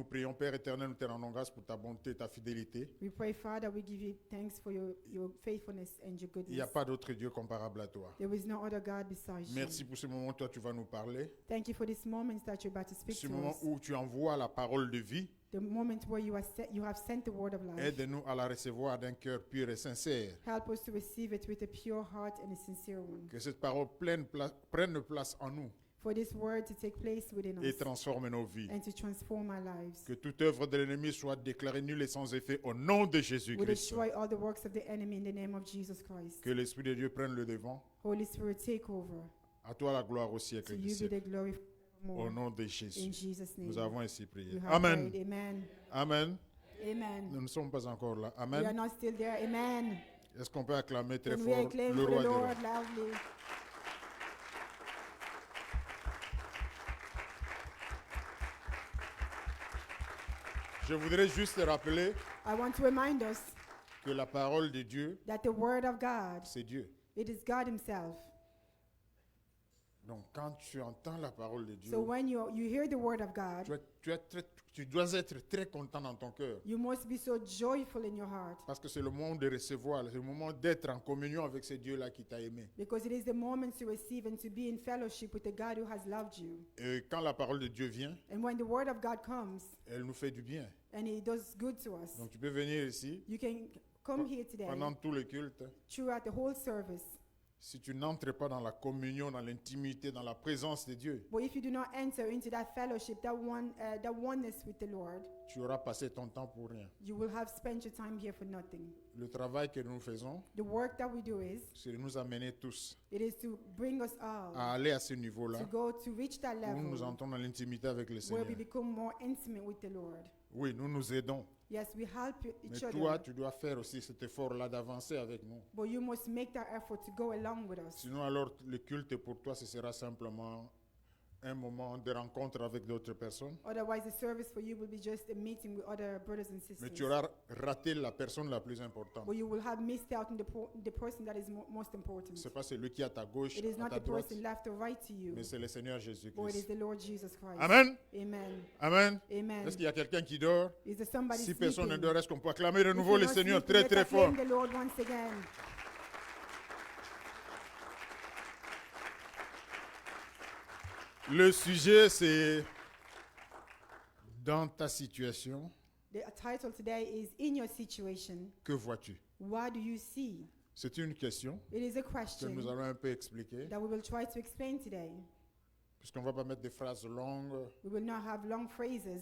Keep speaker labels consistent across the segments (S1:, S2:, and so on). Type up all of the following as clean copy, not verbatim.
S1: prions, Père éternel, nous te rendons grâce pour ta bonté, ta fidélité.
S2: We pray, Father, we give you thanks for your faithfulness and your
S1: Il n'y a
S2: goodness.
S1: pas d'autre Dieu comparable à toi.
S2: There is no other God besides
S1: Merci
S2: you.
S1: pour ce moment où toi tu vas nous parler.
S2: Thank you for this moment that you're about to speak
S1: Ce
S2: to
S1: moment
S2: us.
S1: où tu envoies la parole de vie.
S2: The moment where you have sent the word of life.
S1: Aide-nous à la recevoir d'un cœur pur et sincère.
S2: Help us to receive it with a pure heart and a sincere one.
S1: Que cette parole prenne place en nous
S2: For this word to take place within
S1: et
S2: us
S1: transforme nos vies.
S2: and to transform our lives.
S1: Que toute œuvre de l'ennemi soit déclarée nulle et sans effet au nom de
S2: We
S1: Jésus-Christ.
S2: destroy all the works of the enemy in the name of Jesus Christ.
S1: Que l'Esprit de Dieu prenne le devant.
S2: Holy Spirit, take over.
S1: À toi la gloire au siècle
S2: To
S1: des
S2: you be
S1: siècles.
S2: the glory
S1: Au
S2: forevermore.
S1: nom de
S2: In
S1: Jésus.
S2: Jesus' name.
S1: Nous avons ainsi prié.
S2: We have
S1: Amen.
S2: prayed. Amen.
S1: Amen.
S2: Amen.
S1: Nous ne sommes pas encore là.
S2: We are
S1: Amen.
S2: not still there. Amen.
S1: Est-ce qu'on peut acclamer très
S2: Can we
S1: fort
S2: acclaim
S1: le
S2: for the
S1: roi des rois?
S2: Lord loudly?
S1: Je voudrais juste rappeler
S2: I want to remind us
S1: que la parole de Dieu,
S2: that the word of God,
S1: c'est Dieu.
S2: it is God himself.
S1: Donc quand tu entends la parole de Dieu,
S2: So when you hear the word of God,
S1: tu dois être très content dans ton cœur.
S2: you must be so joyful in your heart,
S1: Parce que c'est le moment de recevoir, c'est le moment d'être en communion avec ce Dieu-là qui t'a aimé.
S2: because it is the moment to receive and to be in fellowship with the God who has loved you.
S1: Et quand la parole de Dieu vient,
S2: And when the word of God comes
S1: elle nous fait du bien.
S2: and it does good to us,
S1: Donc tu peux venir ici
S2: you can come here today
S1: pendant tout le culte.
S2: throughout the whole service.
S1: Si tu n'entres pas dans la communion, dans l'intimité, dans la présence de Dieu,
S2: But if you do not enter into that fellowship, that oneness with the Lord,
S1: tu auras passé ton temps pour rien.
S2: you will have spent your time here for nothing.
S1: Le travail que nous faisons,
S2: The work that we do is,
S1: c'est de nous amener tous
S2: it is to bring us all
S1: à aller à ce niveau-là,
S2: to go to reach that
S1: où nous
S2: level
S1: entrons dans l'intimité avec le
S2: where
S1: Seigneur.
S2: we become more intimate with the Lord.
S1: Oui, nous nous aidons.
S2: Yes, we help
S1: Mais
S2: each
S1: toi,
S2: other,
S1: tu dois faire aussi cet effort-là d'avancer avec nous.
S2: but you must make that effort to go along with us.
S1: Sinon, alors, le culte pour toi, ce sera simplement un moment de rencontre avec d'autres personnes.
S2: Otherwise, the service for you will be just a meeting with other brothers and
S1: Mais tu
S2: sisters.
S1: auras raté la personne la plus importante.
S2: But you will have missed out on the person that is most important.
S1: Ce n'est pas celui qui est à ta gauche,
S2: It is
S1: à
S2: not
S1: ta
S2: the
S1: droite,
S2: person left or right to you,
S1: mais c'est le Seigneur
S2: but it is
S1: Jésus-Christ.
S2: the Lord Jesus Christ.
S1: Amen.
S2: Amen.
S1: Amen.
S2: Amen.
S1: Est-ce qu'il y a quelqu'un qui dort?
S2: Is there somebody
S1: Si personne ne
S2: sleeping?
S1: dort, est-ce qu'on peut acclamer de
S2: If
S1: nouveau
S2: you're
S1: le
S2: not
S1: Seigneur
S2: sleeping,
S1: très
S2: let's
S1: très fort?
S2: acclaim the Lord once again.
S1: Le sujet, c'est dans ta situation,
S2: The title today is In Your Situation,
S1: que vois-tu?
S2: What do you see?
S1: C'est une question
S2: It is a
S1: que
S2: question
S1: nous allons un peu expliquer,
S2: that we will try to explain today.
S1: puisqu'on ne va pas mettre des phrases longues.
S2: We will not have long phrases.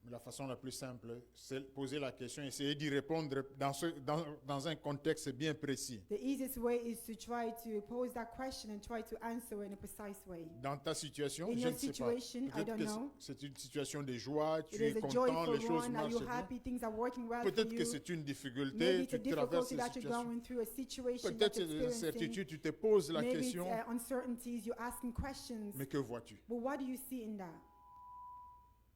S1: Mais la façon la plus simple, c'est poser la question, essayer d'y répondre dans un contexte bien précis.
S2: The easiest way is to try to pose that question and try to answer in a precise way.
S1: Dans ta situation,
S2: In
S1: je
S2: your
S1: ne sais pas.
S2: situation, I
S1: Peut-être
S2: don't
S1: que
S2: know.
S1: c'est une situation de joie,
S2: It
S1: tu es
S2: is a
S1: content, les
S2: joyful
S1: choses
S2: one. Are
S1: marchent
S2: you
S1: bien.
S2: happy? Things are working well for
S1: Peut-être que
S2: you.
S1: c'est une
S2: Maybe
S1: difficulté,
S2: it's a
S1: tu traverses
S2: difficulty
S1: cette
S2: that you're
S1: situation.
S2: going through, a situation
S1: Peut-être
S2: that
S1: c'est
S2: you're
S1: des
S2: experiencing.
S1: incertitudes, tu te poses la
S2: Maybe it's
S1: question,
S2: uncertainties, you're asking questions.
S1: mais que vois-tu?
S2: But what do you see in that?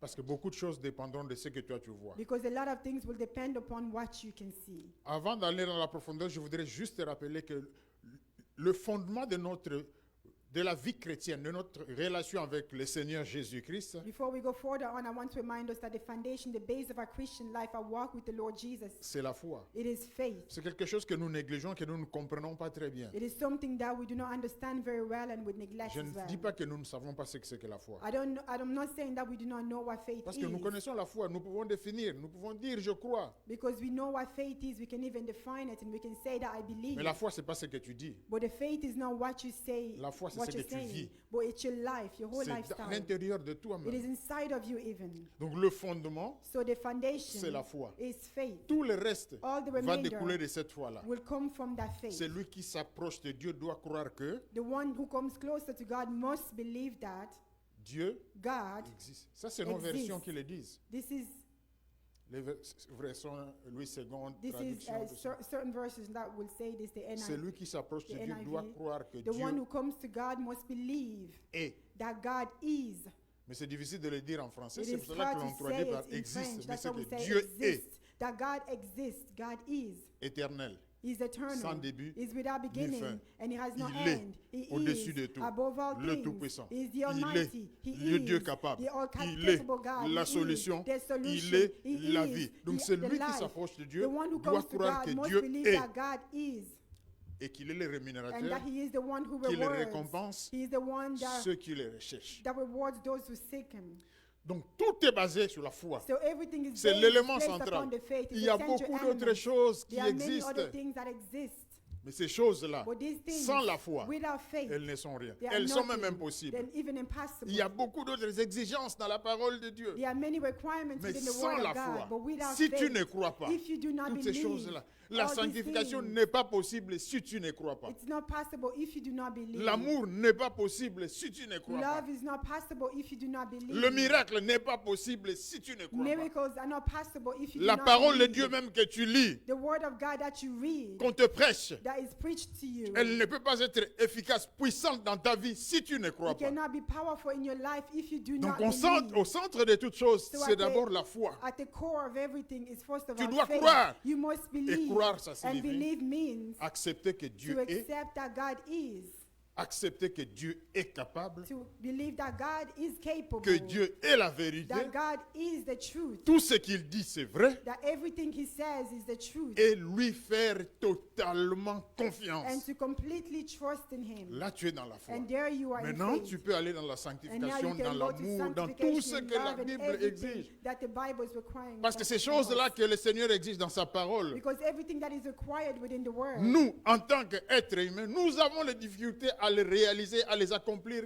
S1: Parce que beaucoup de choses dépendront de ce que toi tu vois.
S2: Because a lot of things will depend upon what you can see.
S1: Avant d'aller dans la profondeur, je voudrais juste te rappeler que le fondement de la vie chrétienne, de notre relation avec le Seigneur Jésus-Christ,
S2: Before we go further on, I want to remind us that the foundation, the base of our Christian life, our walk with the Lord Jesus,
S1: c'est la foi.
S2: it is faith.
S1: C'est quelque chose que nous négligeons, que nous ne comprenons pas très bien.
S2: It is something that we do not understand very well and would neglect
S1: Je
S2: as
S1: ne
S2: well.
S1: dis pas que nous ne savons pas ce que c'est que la foi.
S2: I'm not saying that we do not know what faith
S1: Parce que nous
S2: is.
S1: connaissons la foi, nous pouvons définir, nous pouvons dire je crois.
S2: Because we know what faith is, we can even define it and we can say that I believe.
S1: Mais la foi, c'est pas ce que tu dis.
S2: But the faith is not what you say,
S1: La foi, c'est
S2: what
S1: ce
S2: you're
S1: que tu
S2: saying,
S1: vis.
S2: but it's your life, your whole
S1: C'est à
S2: lifestyle.
S1: l'intérieur de
S2: It is
S1: toi-même.
S2: inside of you even.
S1: Donc le fondement,
S2: So the foundation
S1: c'est la foi.
S2: is faith.
S1: Tout le reste
S2: All the
S1: va
S2: remainder
S1: découler de cette foi-là.
S2: will come from that faith.
S1: Celui qui s'approche de Dieu doit croire que
S2: The one who comes closer to God must believe that
S1: Dieu
S2: God
S1: existe. Ça, c'est nos
S2: Existe.
S1: versions qui le disent.
S2: this is
S1: Les versions Louis II,
S2: this is
S1: traduction. tout ça.
S2: certain verses that will say this, the NIV.
S1: Celui qui s'approche de
S2: the
S1: Dieu
S2: NIV,
S1: doit croire que
S2: The one
S1: Dieu
S2: who comes to God must believe
S1: est.
S2: that God is.
S1: Mais c'est difficile de le dire en français.
S2: It
S1: C'est
S2: is
S1: pour cela
S2: hard
S1: que l'on
S2: to
S1: traduit
S2: say
S1: par
S2: it in
S1: existe.
S2: French.
S1: Mais
S2: That's
S1: c'est
S2: why we
S1: que
S2: say
S1: Dieu est
S2: exist. That God exists. God is.
S1: éternel.
S2: He's eternal.
S1: sans début,
S2: He's without
S1: fin.
S2: beginning, and he has no
S1: Il est
S2: end. He
S1: au-dessus
S2: is
S1: de tout,
S2: above all
S1: le
S2: things.
S1: Tout-Puissant.
S2: He is the
S1: Il est
S2: Almighty. He
S1: le Dieu
S2: is
S1: capable.
S2: the
S1: Il est
S2: all-capable God.
S1: la
S2: He
S1: solution.
S2: is the solution.
S1: Il est
S2: He
S1: la
S2: is
S1: vie. Donc
S2: the
S1: celui qui
S2: life.
S1: s'approche de
S2: The
S1: Dieu
S2: one who
S1: doit
S2: comes to
S1: croire
S2: God
S1: que
S2: must
S1: Dieu
S2: believe
S1: est
S2: that God is,
S1: et qu'il est le
S2: and that
S1: rémunérateur
S2: He is the one who
S1: qui les
S2: rewards.
S1: récompense
S2: He is the one
S1: ceux qui les recherchent.
S2: that rewards those who seek Him.
S1: Donc tout est basé sur la foi.
S2: So everything is
S1: C'est
S2: based,
S1: l'élément
S2: based
S1: central.
S2: upon the faith. It's
S1: Il y a
S2: the central
S1: beaucoup d'autres
S2: element.
S1: choses qui
S2: There are many other
S1: existent,
S2: things that exist.
S1: mais ces choses-là,
S2: But these things,
S1: sans la foi,
S2: without faith,
S1: elles ne sont rien.
S2: they are
S1: Elles sont même
S2: nothing,
S1: impossibles.
S2: then even impossible.
S1: Il y a beaucoup d'autres exigences dans la parole de Dieu.
S2: There are many requirements
S1: Mais
S2: within the
S1: sans
S2: Word
S1: la
S2: of God,
S1: foi,
S2: but without
S1: si
S2: faith,
S1: tu ne crois pas,
S2: if you do not
S1: toutes ces
S2: believe,
S1: choses-là, la
S2: all these
S1: sanctification
S2: things,
S1: n'est pas possible si tu ne crois pas.
S2: it's not possible if you do not believe.
S1: L'amour n'est pas possible si tu ne crois pas.
S2: Love is not possible if you do not believe.
S1: Le miracle n'est pas possible si tu ne crois pas.
S2: Miracles are not possible if you
S1: La
S2: do not
S1: parole de
S2: believe.
S1: Dieu même que tu lis,
S2: The Word of God that you read,
S1: qu'on te prêche,
S2: that is preached to you,
S1: elle ne peut pas être efficace, puissante dans ta vie si tu ne crois
S2: it
S1: pas.
S2: cannot be powerful in your life if you do
S1: Donc
S2: not believe.
S1: au centre de toutes choses,
S2: So
S1: c'est
S2: at the-
S1: d'abord la foi.
S2: At the core of everything is first of
S1: Tu
S2: all
S1: dois
S2: faith.
S1: croire.
S2: You must
S1: Et
S2: believe.
S1: croire, ça
S2: And
S1: signifie
S2: believe means
S1: accepter que
S2: to
S1: Dieu est,
S2: accept that God is.
S1: accepter que Dieu est capable,
S2: To believe that God is capable.
S1: que Dieu est la vérité,
S2: That God is the truth.
S1: tout ce qu'il dit c'est vrai,
S2: That everything He says is the truth.
S1: et lui faire totalement
S2: And
S1: confiance.
S2: to completely trust in Him.
S1: Là, tu es dans la foi.
S2: And there you are in
S1: Maintenant,
S2: faith.
S1: tu peux aller dans la
S2: And now
S1: sanctification,
S2: you
S1: dans
S2: can go to
S1: l'amour, dans tout ce
S2: sanctification,
S1: que la
S2: love, and
S1: Bible
S2: everything
S1: exige.
S2: that the Bible is requiring.
S1: Parce que
S2: of
S1: ces
S2: us.
S1: choses-là que le Seigneur exige dans sa parole,
S2: Because everything that is required within the Word,
S1: nous, en tant qu'êtres humains, nous avons les difficultés à les réaliser, à les accomplir.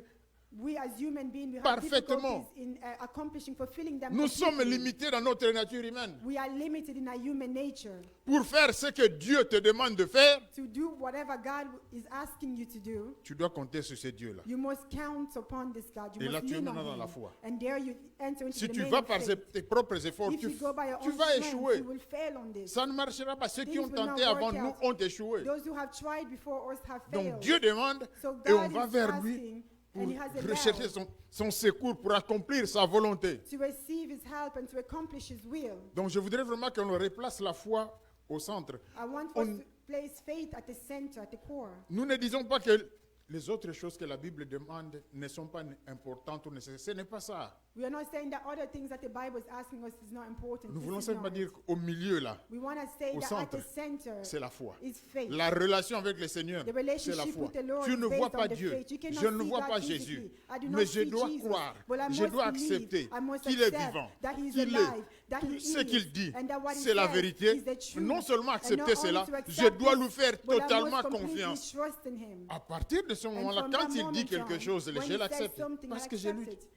S2: we as human beings, we have
S1: Parfaitement.
S2: difficulties in accomplishing, fulfilling them.
S1: Nous sommes
S2: completely.
S1: limités dans notre nature humaine.
S2: We are limited in our human nature.
S1: Pour faire ce que Dieu te demande de faire,
S2: To do whatever God is asking you to do,
S1: tu dois compter sur ce Dieu-là.
S2: you must count upon this God. You
S1: Et là,
S2: must
S1: tu es
S2: lean
S1: maintenant
S2: on
S1: dans la
S2: Him.
S1: foi.
S2: And there you enter into
S1: Si
S2: the
S1: tu
S2: main
S1: vas
S2: of
S1: par
S2: faith.
S1: tes propres efforts,
S2: If you go by your
S1: tu
S2: own
S1: vas
S2: strength,
S1: échouer.
S2: you will fail on this.
S1: Ça ne marchera pas. Ceux qui
S2: Things
S1: ont
S2: will not
S1: tenté
S2: work
S1: avant nous
S2: out.
S1: ont échoué.
S2: Those who have tried before us have failed.
S1: Donc Dieu demande
S2: So
S1: et on
S2: God
S1: va
S2: is
S1: vers lui
S2: asking,
S1: pour
S2: and He has
S1: rechercher
S2: allowed
S1: son secours pour accomplir sa volonté.
S2: to receive His help and to accomplish His will.
S1: Donc je voudrais vraiment qu'on replace la foi au centre.
S2: I want
S1: On-
S2: us to place faith at the center, at the core.
S1: Nous ne disons pas que les autres choses que la Bible demande ne sont pas importantes ou nécessaires. Ce n'est pas ça.
S2: We are not saying that other things that the Bible is asking us is not important.
S1: Nous
S2: This
S1: voulons
S2: is
S1: simplement
S2: not.
S1: dire qu'au milieu, là,
S2: We want to say
S1: au
S2: that
S1: centre,
S2: at the center
S1: c'est la foi.
S2: is faith.
S1: La relation avec le Seigneur,
S2: The
S1: c'est la
S2: relationship
S1: foi.
S2: with the Lord
S1: Tu
S2: is
S1: ne
S2: based
S1: vois
S2: on
S1: pas
S2: the
S1: Dieu.
S2: faith. You cannot
S1: Je ne
S2: see
S1: vois
S2: God
S1: pas
S2: physically.
S1: Jésus.
S2: I do
S1: Mais
S2: not
S1: je
S2: see
S1: dois
S2: Jesus,
S1: croire,
S2: but I
S1: je
S2: must
S1: dois
S2: believe,
S1: accepter
S2: I must
S1: qu'il est
S2: accept
S1: vivant,
S2: that He is
S1: qu'il
S2: alive,
S1: est.
S2: that He
S1: Ce
S2: is,
S1: qu'il dit,
S2: and that what He
S1: c'est la
S2: says
S1: vérité.
S2: is the truth.
S1: Non seulement
S2: And
S1: accepter
S2: not only
S1: cela,
S2: to accept
S1: je dois
S2: this,
S1: lui faire
S2: but I
S1: totalement
S2: must completely
S1: confiance.
S2: trust in Him.
S1: À partir de ce
S2: And
S1: moment-là,
S2: from
S1: quand
S2: that
S1: il
S2: moment
S1: dit quelque
S2: on,
S1: chose,
S2: when
S1: je
S2: He says
S1: l'accepte.
S2: something,
S1: Parce
S2: I
S1: que j'ai
S2: accept
S1: lu.
S2: it,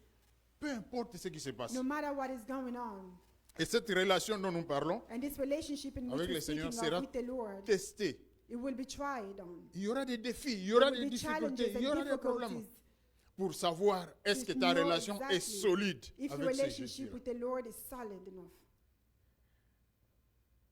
S1: Peu importe ce qui se passe.
S2: no matter what is going on.
S1: Et cette relation dont nous parlons,
S2: And this relationship in which
S1: avec
S2: we're
S1: le Seigneur
S2: speaking
S1: sera
S2: of with the Lord,
S1: testée.
S2: it will be tried on.
S1: Il y aura des défis, il y aura
S2: There
S1: des
S2: will be challenges
S1: difficultés, il y
S2: and
S1: aura des problèmes
S2: difficulties.
S1: pour savoir est-ce que
S2: To
S1: ta
S2: know
S1: relation est
S2: exactly
S1: solide
S2: If your
S1: avec ce
S2: relationship
S1: Jésus.
S2: with the Lord is solid enough.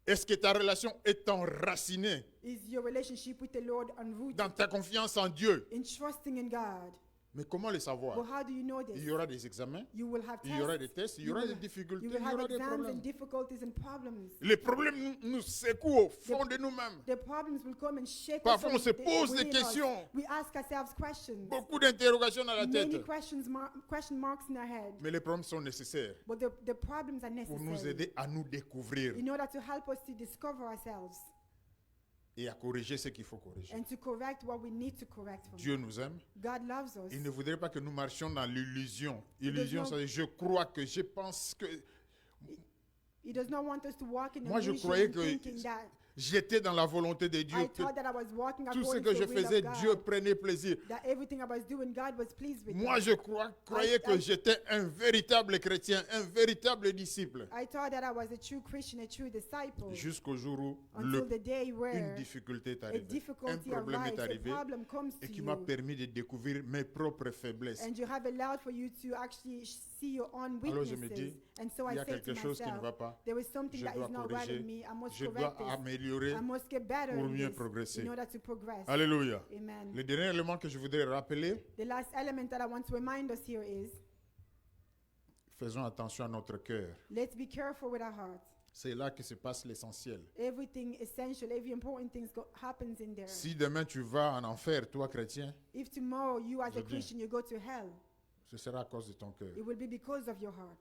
S1: Est-ce que ta relation est enracinée
S2: Is your relationship with the Lord unrooted
S1: dans ta confiance en Dieu?
S2: in trusting in God?
S1: Mais comment le savoir?
S2: Well, how do you know this?
S1: Il y aura des examens,
S2: You will have
S1: il y aura des
S2: tests,
S1: tests, il y
S2: you
S1: aura
S2: will-
S1: des difficultés,
S2: you
S1: il
S2: will
S1: y
S2: have
S1: aura des
S2: exams and
S1: problèmes.
S2: difficulties and problems.
S1: Les problèmes nous secouent au fond de nous-mêmes.
S2: The problems will come and shake
S1: Parfois,
S2: us
S1: on se
S2: from
S1: pose des
S2: within us.
S1: questions.
S2: We ask ourselves questions.
S1: Beaucoup d'interrogations dans la
S2: Many
S1: tête.
S2: question marks in our head.
S1: Mais les problèmes sont nécessaires
S2: But the problems are
S1: pour nous
S2: necessary
S1: aider à nous découvrir
S2: in order to help us to discover ourselves
S1: et à corriger ce qu'il faut corriger.
S2: and to correct what we need to correct from.
S1: Dieu nous aime.
S2: God loves us.
S1: Il ne voudrait pas que nous marchions dans l'illusion.
S2: does
S1: Illusion,
S2: not-
S1: c'est je crois que, je pense que.
S2: He does not want us to walk in
S1: Moi, je
S2: illusion
S1: croyais que
S2: thinking that
S1: j'étais dans la volonté de Dieu.
S2: I
S1: Que
S2: thought that I was walking
S1: tout ce
S2: according
S1: que
S2: to
S1: je
S2: the will
S1: faisais,
S2: of God,
S1: Dieu prenait plaisir.
S2: that everything I was doing, God was pleased with.
S1: Moi,
S2: it.
S1: je croyais que
S2: I-
S1: j'étais un véritable chrétien, un véritable disciple.
S2: I thought that I was a true Christian, a true disciple,
S1: Jusqu'au jour où
S2: until the day
S1: une
S2: where
S1: difficulté est
S2: a
S1: arrivée. Un
S2: difficulty
S1: problème est
S2: arrives, a
S1: arrivé
S2: problem comes
S1: et
S2: to
S1: qui m'a
S2: you,
S1: permis de découvrir mes propres faiblesses.
S2: and you have allowed for you to actually see your own
S1: Alors je me
S2: weaknesses.
S1: dis,
S2: And so
S1: il y
S2: I
S1: a
S2: say to
S1: quelque chose qui ne
S2: myself,
S1: va pas.
S2: there is something
S1: Je
S2: that
S1: dois
S2: is not right
S1: corriger.
S2: in me. I must
S1: Je dois
S2: correct this.
S1: améliorer
S2: I must get better
S1: pour
S2: in
S1: mieux
S2: this
S1: progresser.
S2: in order to progress.
S1: Alléluia.
S2: Amen.
S1: Le dernier élément que je voudrais rappeler,
S2: The last element that I want to remind us here is,
S1: faisons attention à notre cœur.
S2: let's be careful with our hearts.
S1: C'est là que se passe l'essentiel.
S2: Everything essential, every important thing happens in there.
S1: Si demain tu vas en enfer, toi chrétien,
S2: If tomorrow you as
S1: Je
S2: a
S1: dis-
S2: Christian, you go to hell,
S1: ce sera à cause de ton cœur.
S2: it will be because of your heart.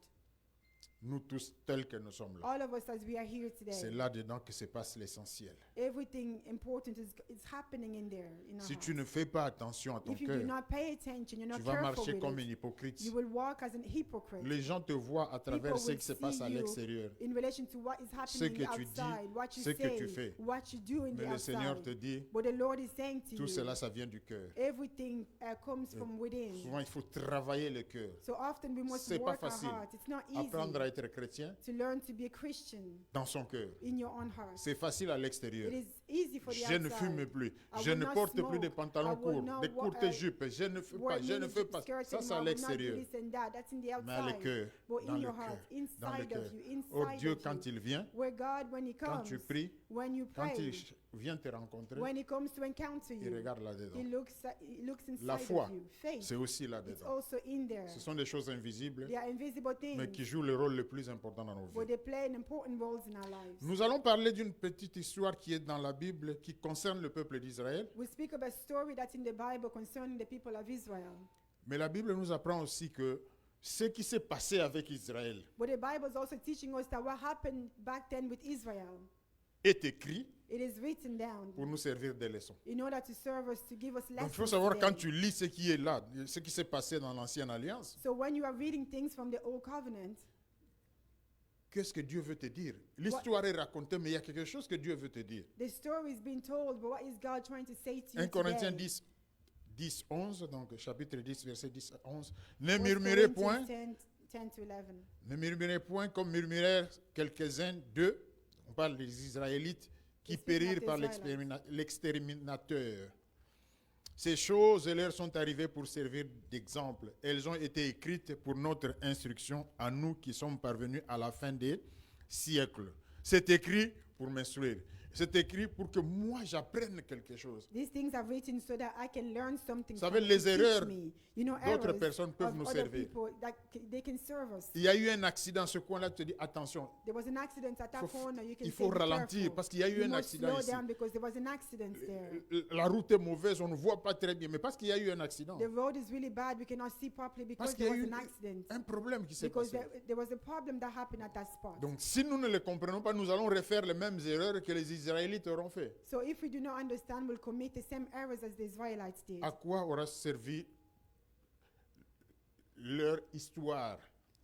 S1: Nous tous tels que nous sommes là.
S2: All of us as we are here
S1: C'est
S2: today,
S1: là-dedans que se passe l'essentiel.
S2: everything important is happening in there, in our
S1: Si tu
S2: hearts.
S1: ne fais pas attention à ton
S2: If you do
S1: cœur,
S2: not pay attention, you're
S1: tu
S2: not
S1: vas
S2: careful
S1: marcher
S2: with
S1: comme un
S2: it,
S1: hypocrite.
S2: you will walk as an hypocrite
S1: Les gens te voient à travers
S2: People
S1: ce
S2: will
S1: qui se passe à
S2: see you
S1: l'extérieur.
S2: in relation to what is
S1: Ce
S2: happening
S1: que tu dis,
S2: outside, what you
S1: ce que tu
S2: say,
S1: fais.
S2: what you do in
S1: Mais
S2: the
S1: le Seigneur te
S2: outside.
S1: dit,
S2: But the Lord is saying to
S1: tout
S2: you,
S1: cela, ça vient du cœur.
S2: everything comes from within.
S1: Souvent, il faut travailler le cœur.
S2: So often we must
S1: C'est pas
S2: work our
S1: facile.
S2: heart. It's not
S1: Apprendre à
S2: easy
S1: être chrétien
S2: to learn to be a Christian
S1: dans son cœur.
S2: in your own heart.
S1: C'est facile à l'extérieur.
S2: It is easy for the
S1: Je ne fume
S2: outside.
S1: plus.
S2: I
S1: Je
S2: will
S1: ne
S2: not
S1: porte plus de
S2: smoke.
S1: pantalons
S2: I will
S1: courts,
S2: not
S1: de
S2: wa-
S1: courtes jupes. Je ne fais pas,
S2: Wear
S1: je ne
S2: mini
S1: fais pas.
S2: skirts
S1: Ça,
S2: and
S1: c'est
S2: I
S1: à
S2: will not do
S1: l'extérieur.
S2: this and that. That's in the
S1: Mais à le
S2: outside.
S1: cœur,
S2: But
S1: dans
S2: in
S1: le
S2: your
S1: cœur,
S2: heart,
S1: dans le
S2: inside
S1: cœur.
S2: of you,
S1: Or
S2: inside
S1: Dieu,
S2: of
S1: quand
S2: you,
S1: il vient,
S2: where God, when He
S1: quand
S2: comes,
S1: tu pries,
S2: when you
S1: quand
S2: pray,
S1: il vient te rencontrer,
S2: when He comes to encounter
S1: il
S2: you,
S1: regarde là-dedans.
S2: He looks
S1: La
S2: inside
S1: foi,
S2: of you. Faith,
S1: c'est aussi
S2: it's
S1: là-dedans.
S2: also in there.
S1: Ce sont des choses invisibles,
S2: They are invisible
S1: mais
S2: things,
S1: qui jouent le rôle le plus important dans nos
S2: but
S1: vies.
S2: they play an important role in our lives.
S1: Nous allons parler d'une petite histoire qui est dans la Bible, qui concerne le peuple d'Israël.
S2: We speak of a story that's in the Bible concerning the people of Israel.
S1: Mais la Bible nous apprend aussi que ce qui s'est passé avec Israël
S2: But the Bible is also teaching us that what happened back then with Israel,
S1: est écrit
S2: it is written down
S1: pour nous servir des leçons.
S2: in order to serve us, to give us
S1: Donc il faut
S2: lessons
S1: savoir
S2: today.
S1: quand tu lis ce qui est là, ce qui s'est passé dans l'Ancienne Alliance,
S2: So when you are reading things from the Old Covenant,
S1: qu'est-ce que Dieu veut te dire? L'histoire est racontée, mais il y a quelque chose que Dieu veut te dire.
S2: the story is being told, but what is God trying to say to
S1: 1
S2: you
S1: Corinthiens
S2: today?
S1: 10, 11, donc chapitre 10, verset 10 à 11. Ne
S2: 1
S1: murmurez
S2: Corinthians
S1: point,
S2: 10 to 11.
S1: ne murmurez point comme murmurèrent quelques-uns d'eux. On parle des Israélites qui
S2: They speak
S1: périrent
S2: not
S1: par
S2: the Israelites.
S1: l'exterminateur. Ces choses leur sont arrivées pour servir d'exemple. Elles ont été écrites pour notre instruction à nous qui sommes parvenus à la fin des siècles. C'est écrit pour m'instruire. C'est écrit pour que moi j'apprenne quelque chose.
S2: These things are written so that I can learn something.
S1: Vous savez,
S2: from it,
S1: les
S2: to teach
S1: erreurs
S2: me. You know,
S1: d'autres
S2: errors
S1: personnes peuvent
S2: of
S1: nous
S2: other
S1: servir.
S2: people that they can serve us.
S1: Il y a eu un accident, ce coin-là, tu te dis attention,
S2: There was an accident at that
S1: faut-
S2: corner. You can
S1: il
S2: say,
S1: faut
S2: be
S1: ralentir
S2: careful.
S1: parce qu'il y a eu
S2: You
S1: un
S2: must
S1: accident
S2: slow
S1: ici.
S2: down because there was an accident there.
S1: La route est mauvaise, on ne voit pas très bien, mais parce qu'il y a eu un accident,
S2: The road is really bad. We cannot see properly because
S1: parce qu'il y
S2: there
S1: a
S2: was
S1: eu
S2: an accident.
S1: un problème qui s'est
S2: Because
S1: passé.
S2: there was a problem that happened at that spot.
S1: Donc si nous ne le comprenons pas, nous allons refaire les mêmes erreurs que les Israélites auront fait.
S2: So if we do not understand, we'll commit the same errors as the Israelites did.
S1: À quoi aura servi leur histoire?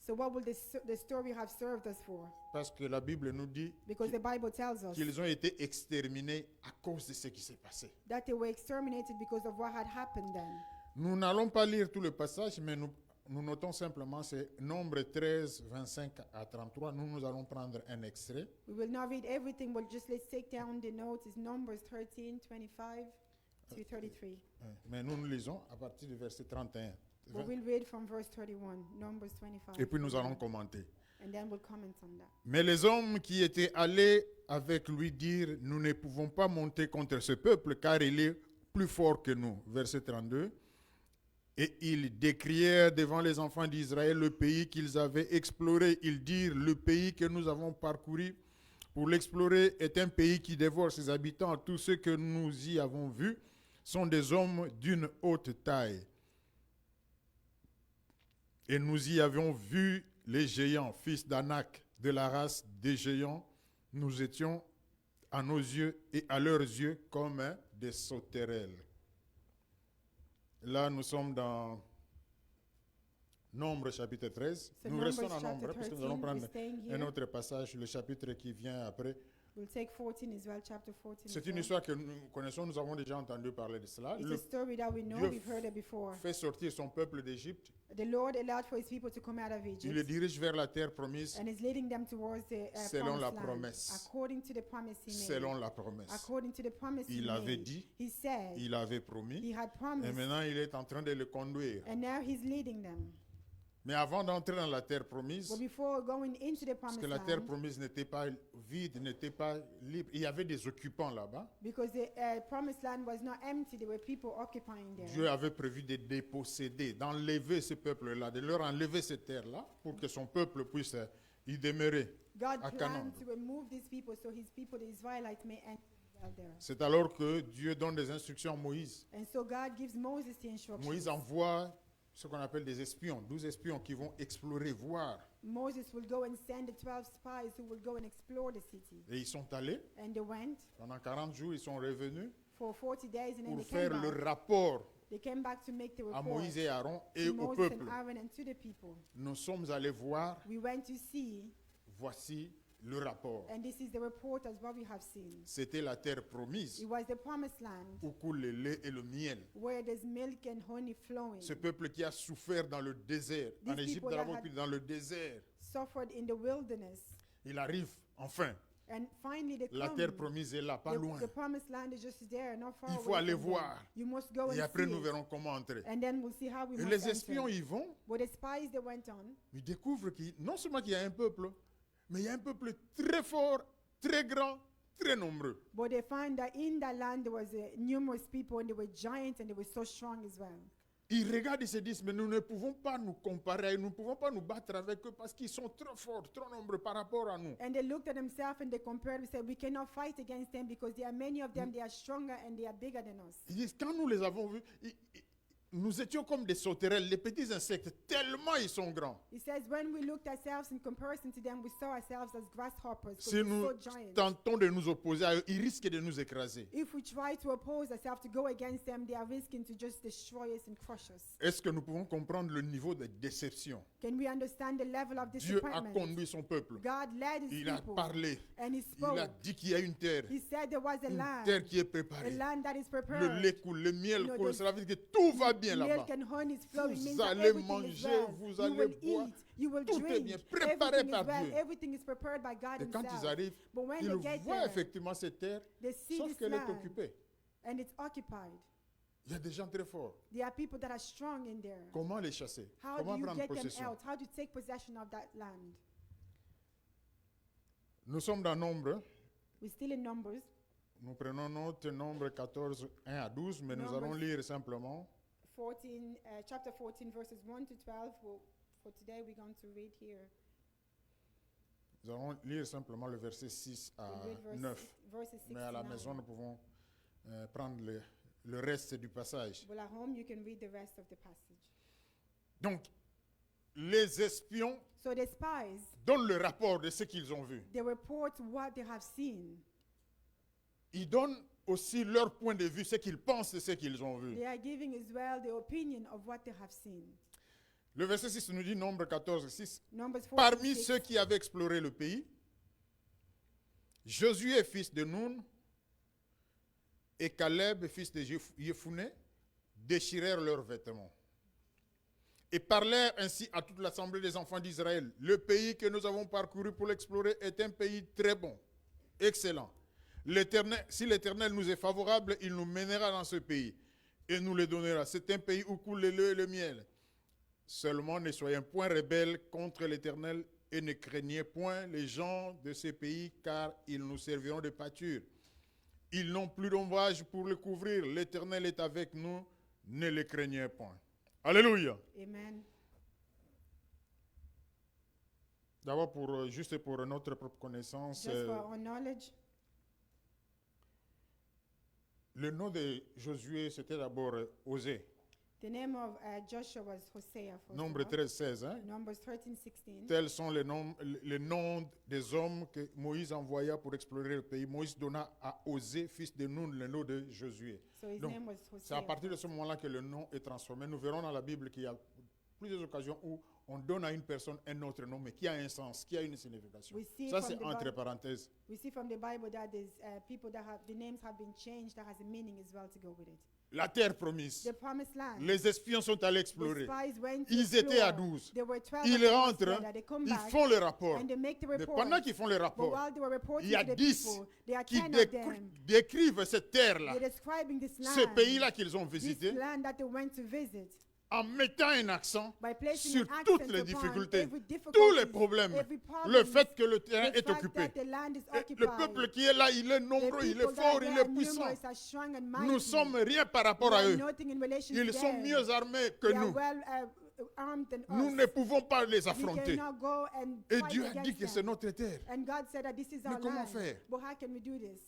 S2: So what will the story have served us for?
S1: Parce que la Bible nous dit
S2: Because the Bible tells us
S1: qu'ils ont été exterminés à cause de ce qui s'est passé.
S2: that they were exterminated because of what had happened then.
S1: Nous n'allons pas lire tout le passage, mais nous notons simplement c'est Nombre 13, 25 à 33. Nous allons prendre un extrait.
S2: We will not read everything, but just let's take down the notes. It's Numbers 13, 25 to 33.
S1: Mais nous lisons à partir du verset 31.
S2: But we'll read from verse 31, Numbers 25.
S1: Et puis nous allons commenter.
S2: And then we'll comment on that.
S1: Mais les hommes qui étaient allés avec lui dirent, nous ne pouvons pas monter contre ce peuple car il est plus fort que nous. Verset 32. Et ils décrièrent devant les enfants d'Israël le pays qu'ils avaient exploré. Ils dirent, le pays que nous avons parcouru pour l'explorer est un pays qui dévore ses habitants. Tous ceux que nous y avons vus sont des hommes d'une haute taille. Et nous y avions vu les géants, fils d'Anak, de la race des géants. Nous étions à nos yeux et à leurs yeux comme des sauterelles. Là, nous sommes dans Nombre chapitre 13.
S2: So
S1: Nous
S2: Numbers
S1: restons en
S2: chapter
S1: Nombre parce que nous
S2: 13,
S1: allons
S2: we're
S1: prendre
S2: staying
S1: un
S2: here.
S1: autre passage, le chapitre qui vient après.
S2: We'll take 14 as well, chapter 14
S1: C'est
S2: as
S1: une
S2: well.
S1: histoire que nous connaissons, nous avons déjà entendu parler de cela.
S2: It's a
S1: Le
S2: story that we know,
S1: Dieu
S2: we've heard it before.
S1: fait sortir son peuple d'Égypte.
S2: The Lord allowed for his people to come out of
S1: Il les
S2: Egypt
S1: dirige vers la terre promise
S2: and is leading them towards the
S1: selon la
S2: promised land,
S1: promesse.
S2: according to the promise he made.
S1: Selon la promesse.
S2: According to the promise he
S1: Il avait
S2: made.
S1: dit,
S2: He said,
S1: il avait promis,
S2: he had
S1: et
S2: promised,
S1: maintenant il est en train de le conduire.
S2: and now he's leading them.
S1: Mais avant d'entrer dans la terre promise,
S2: But before going into the
S1: parce
S2: promised
S1: que la terre
S2: land,
S1: promise n'était pas vide, n'était pas libre, il y avait des occupants là-bas.
S2: because the promised land was not empty, there were people occupying there.
S1: Dieu avait prévu de déposséder, d'enlever ce peuple-là, de leur enlever cette terre-là, pour que son peuple puisse y y demeurer.
S2: God
S1: à Canaan.
S2: planned to remove these people so his people, the Israelites, may enter there.
S1: C'est alors que Dieu donne des instructions à Moïse.
S2: And so God gives Moses the instructions.
S1: Moïse envoie ce qu'on appelle des espions, 12 espions qui vont explorer, voir.
S2: Moses will go and send the 12 spies who will go and explore the city.
S1: Et ils sont allés.
S2: And they went
S1: Pendant 40 jours, ils sont revenus
S2: for 40 days and then
S1: pour
S2: they came
S1: faire le
S2: back.
S1: rapport
S2: They came back to make the
S1: à
S2: report
S1: Moïse et Aaron et
S2: to
S1: au
S2: Moses
S1: peuple.
S2: and Aaron and to the people.
S1: Nous sommes allés voir,
S2: We went to see,
S1: voici le rapport.
S2: and this is the report as what we have seen.
S1: C'était la terre promise
S2: It was the promised land
S1: où coule le lait et le miel.
S2: where there's milk and honey flowing.
S1: Ce peuple qui a souffert dans le désert, en
S2: These
S1: Égypte
S2: people
S1: d'abord,
S2: that
S1: puis dans le désert,
S2: Suffered in the wilderness.
S1: il arrive enfin.
S2: And finally they
S1: La
S2: come.
S1: terre promise est là, pas loin.
S2: The promised land is just there, not far
S1: Il
S2: away
S1: faut aller
S2: from them.
S1: voir.
S2: You must go
S1: Et
S2: and
S1: après,
S2: see
S1: nous
S2: it.
S1: verrons comment entrer.
S2: And then we'll see how we
S1: Et
S2: must
S1: les
S2: enter.
S1: espions y vont,
S2: But the spies, they went on.
S1: ils découvrent qu'il non seulement qu'il y a un peuple, mais il y a un peuple très fort, très grand, très nombreux.
S2: But they find that in that land there was numerous people and they were giants and they were so strong as well.
S1: Ils regardent et se disent, mais nous ne pouvons pas nous comparer, nous ne pouvons pas nous battre avec eux parce qu'ils sont trop forts, trop nombreux par rapport à nous.
S2: And they looked at themselves and they compared and said, we cannot fight against them because there are many of them, they are stronger and they are bigger than us.
S1: Ils disent, quand nous les avons vus, nous étions comme des sauterelles, les petits insectes, tellement ils sont grands.
S2: He says, when we looked ourselves in comparison to them, we saw ourselves as grasshoppers because
S1: Si
S2: we're
S1: nous
S2: so giant.
S1: tentons de nous opposer à eux, ils risquent de nous écraser.
S2: If we try to oppose ourselves to go against them, they are risking to just destroy us and crush us.
S1: Est-ce que nous pouvons comprendre le niveau de déception?
S2: Can we understand the level of
S1: Dieu a
S2: disappointment?
S1: conduit son peuple.
S2: God led his
S1: Il a
S2: people
S1: parlé.
S2: and he
S1: Il
S2: spoke.
S1: a dit qu'il y a une terre.
S2: He said there was a
S1: Une
S2: land,
S1: terre qui est
S2: a
S1: préparée.
S2: land that is
S1: Le
S2: prepared.
S1: lait coule, le miel
S2: No,
S1: coule.
S2: the
S1: Cela veut dire que tout va bien là-bas.
S2: Milk and honey is flowing.
S1: Vous
S2: Means that
S1: allez
S2: everything is
S1: manger,
S2: well.
S1: vous
S2: You
S1: allez
S2: will
S1: boire.
S2: eat, you will
S1: Tout est
S2: drink.
S1: bien préparé
S2: Everything is
S1: par
S2: well.
S1: Dieu.
S2: Everything is prepared by God
S1: Et quand ils
S2: himself.
S1: arrivent,
S2: But when
S1: ils
S2: they get
S1: voient
S2: there,
S1: effectivement cette terre,
S2: they see
S1: sauf
S2: this
S1: qu'elle est
S2: land
S1: occupée.
S2: and it's occupied.
S1: Il y a des gens très forts.
S2: There are people that are strong in there.
S1: Comment les chasser?
S2: How
S1: Comment
S2: do you
S1: prendre
S2: get them
S1: possession?
S2: out? How do you take possession of that land?
S1: Nous sommes dans Nombre.
S2: We're still in Numbers.
S1: Nous prenons notre Nombre 14, 1 à 12, mais nous
S2: Numbers.
S1: allons lire simplement
S2: 14, chapter 14, verses 1 to 12. Well, for today, we're going to read here.
S1: Nous allons lire simplement le verset 6 à
S2: We'll read
S1: 9.
S2: verses 6
S1: Mais à
S2: to
S1: la
S2: 9.
S1: maison, nous pouvons prendre le reste du passage.
S2: Well, at home, you can read the rest of the passage.
S1: Donc, les espions
S2: So the spies,
S1: donnent le rapport de ce qu'ils ont vu.
S2: they report what they have seen.
S1: Ils donnent aussi leur point de vue, ce qu'ils pensent de ce qu'ils ont vu.
S2: They are giving as well the opinion of what they have seen.
S1: Le verset 6 nous dit, Nombre 14, 6,
S2: Numbers 14,
S1: parmi
S2: 6.
S1: ceux qui avaient exploré le pays, Josué, fils de Nun, et Caleb, fils de Jephuné, déchirèrent leurs vêtements et parlèrent ainsi à toute l'assemblée des enfants d'Israël. Le pays que nous avons parcouru pour l'explorer est un pays très bon, excellent. Si l'Éternel nous est favorable, il nous mènera dans ce pays et nous le donnera. C'est un pays où coule le lait et le miel. Seulement ne soyez point rebelles contre l'Éternel et ne craignez point les gens de ces pays, car ils nous serviront de pâture. Ils n'ont plus d'ombrage pour le couvrir. L'Éternel est avec nous, ne le craignez point. Alléluia.
S2: Amen.
S1: D'abord, juste pour notre propre connaissance,
S2: Just for our knowledge,
S1: le nom de Josué, c'était d'abord Osée.
S2: the name of Joshua was Hosea. First
S1: Nombre
S2: of all.
S1: 13, 16. Hein?
S2: Numbers 13, 16.
S1: Tels sont les noms des hommes que Moïse envoya pour explorer le pays. Moïse donna à Osée, fils de Nun, le nom de Josué.
S2: So his
S1: Donc,
S2: name was
S1: c'est à
S2: Hosea.
S1: partir de ce moment-là que le nom est transformé. Nous verrons dans la Bible qu'il y a plusieurs occasions où on donne à une personne un autre nom, mais qui a un sens, qui a une signification.
S2: We see
S1: Ça,
S2: from
S1: c'est
S2: the
S1: entre
S2: Bible-
S1: parenthèses.
S2: We see from the Bible that there's people that have, the names have been changed that has a meaning as well to go with it.
S1: La terre promise.
S2: The promised land.
S1: Les espions sont allés
S2: The
S1: explorer.
S2: spies went to
S1: Ils étaient à
S2: explore.
S1: 12.
S2: There were 12
S1: Ils
S2: of them
S1: rentrent,
S2: together. They come
S1: ils
S2: back
S1: font le rapport.
S2: and they make the
S1: Mais
S2: report.
S1: pendant qu'ils font le
S2: But
S1: rapport,
S2: while they were reporting
S1: il y a
S2: to the
S1: 10
S2: people, there are
S1: qui
S2: 10 of them.
S1: décrivent cette terre-là,
S2: They're describing this
S1: ce
S2: land,
S1: pays-là qu'ils ont
S2: this
S1: visité,
S2: land that they went to visit,
S1: en mettant un accent
S2: by placing
S1: sur
S2: an accent
S1: toutes les
S2: upon
S1: difficultés,
S2: every
S1: tous les
S2: difficulty,
S1: problèmes,
S2: every problem,
S1: le fait que le terrain
S2: the
S1: est
S2: fact
S1: occupé.
S2: that the land is
S1: Et
S2: occupied.
S1: le peuple qui est là, il est
S2: The
S1: nombreux, il est
S2: people that
S1: fort,
S2: are
S1: il
S2: there
S1: est puissant.
S2: numerous, are strong and mighty.
S1: Nous sommes rien par rapport
S2: We
S1: à
S2: are
S1: eux.
S2: nothing in relation
S1: Ils
S2: to
S1: sont
S2: them.
S1: mieux armés que
S2: They are
S1: nous.
S2: well armed than
S1: Nous
S2: us.
S1: ne pouvons pas les
S2: We
S1: affronter.
S2: cannot go and
S1: Et
S2: fight
S1: Dieu a dit
S2: against
S1: que c'est
S2: them.
S1: notre terre.
S2: And God said that this is
S1: Mais
S2: our
S1: comment
S2: land.
S1: faire?
S2: But how can we do this?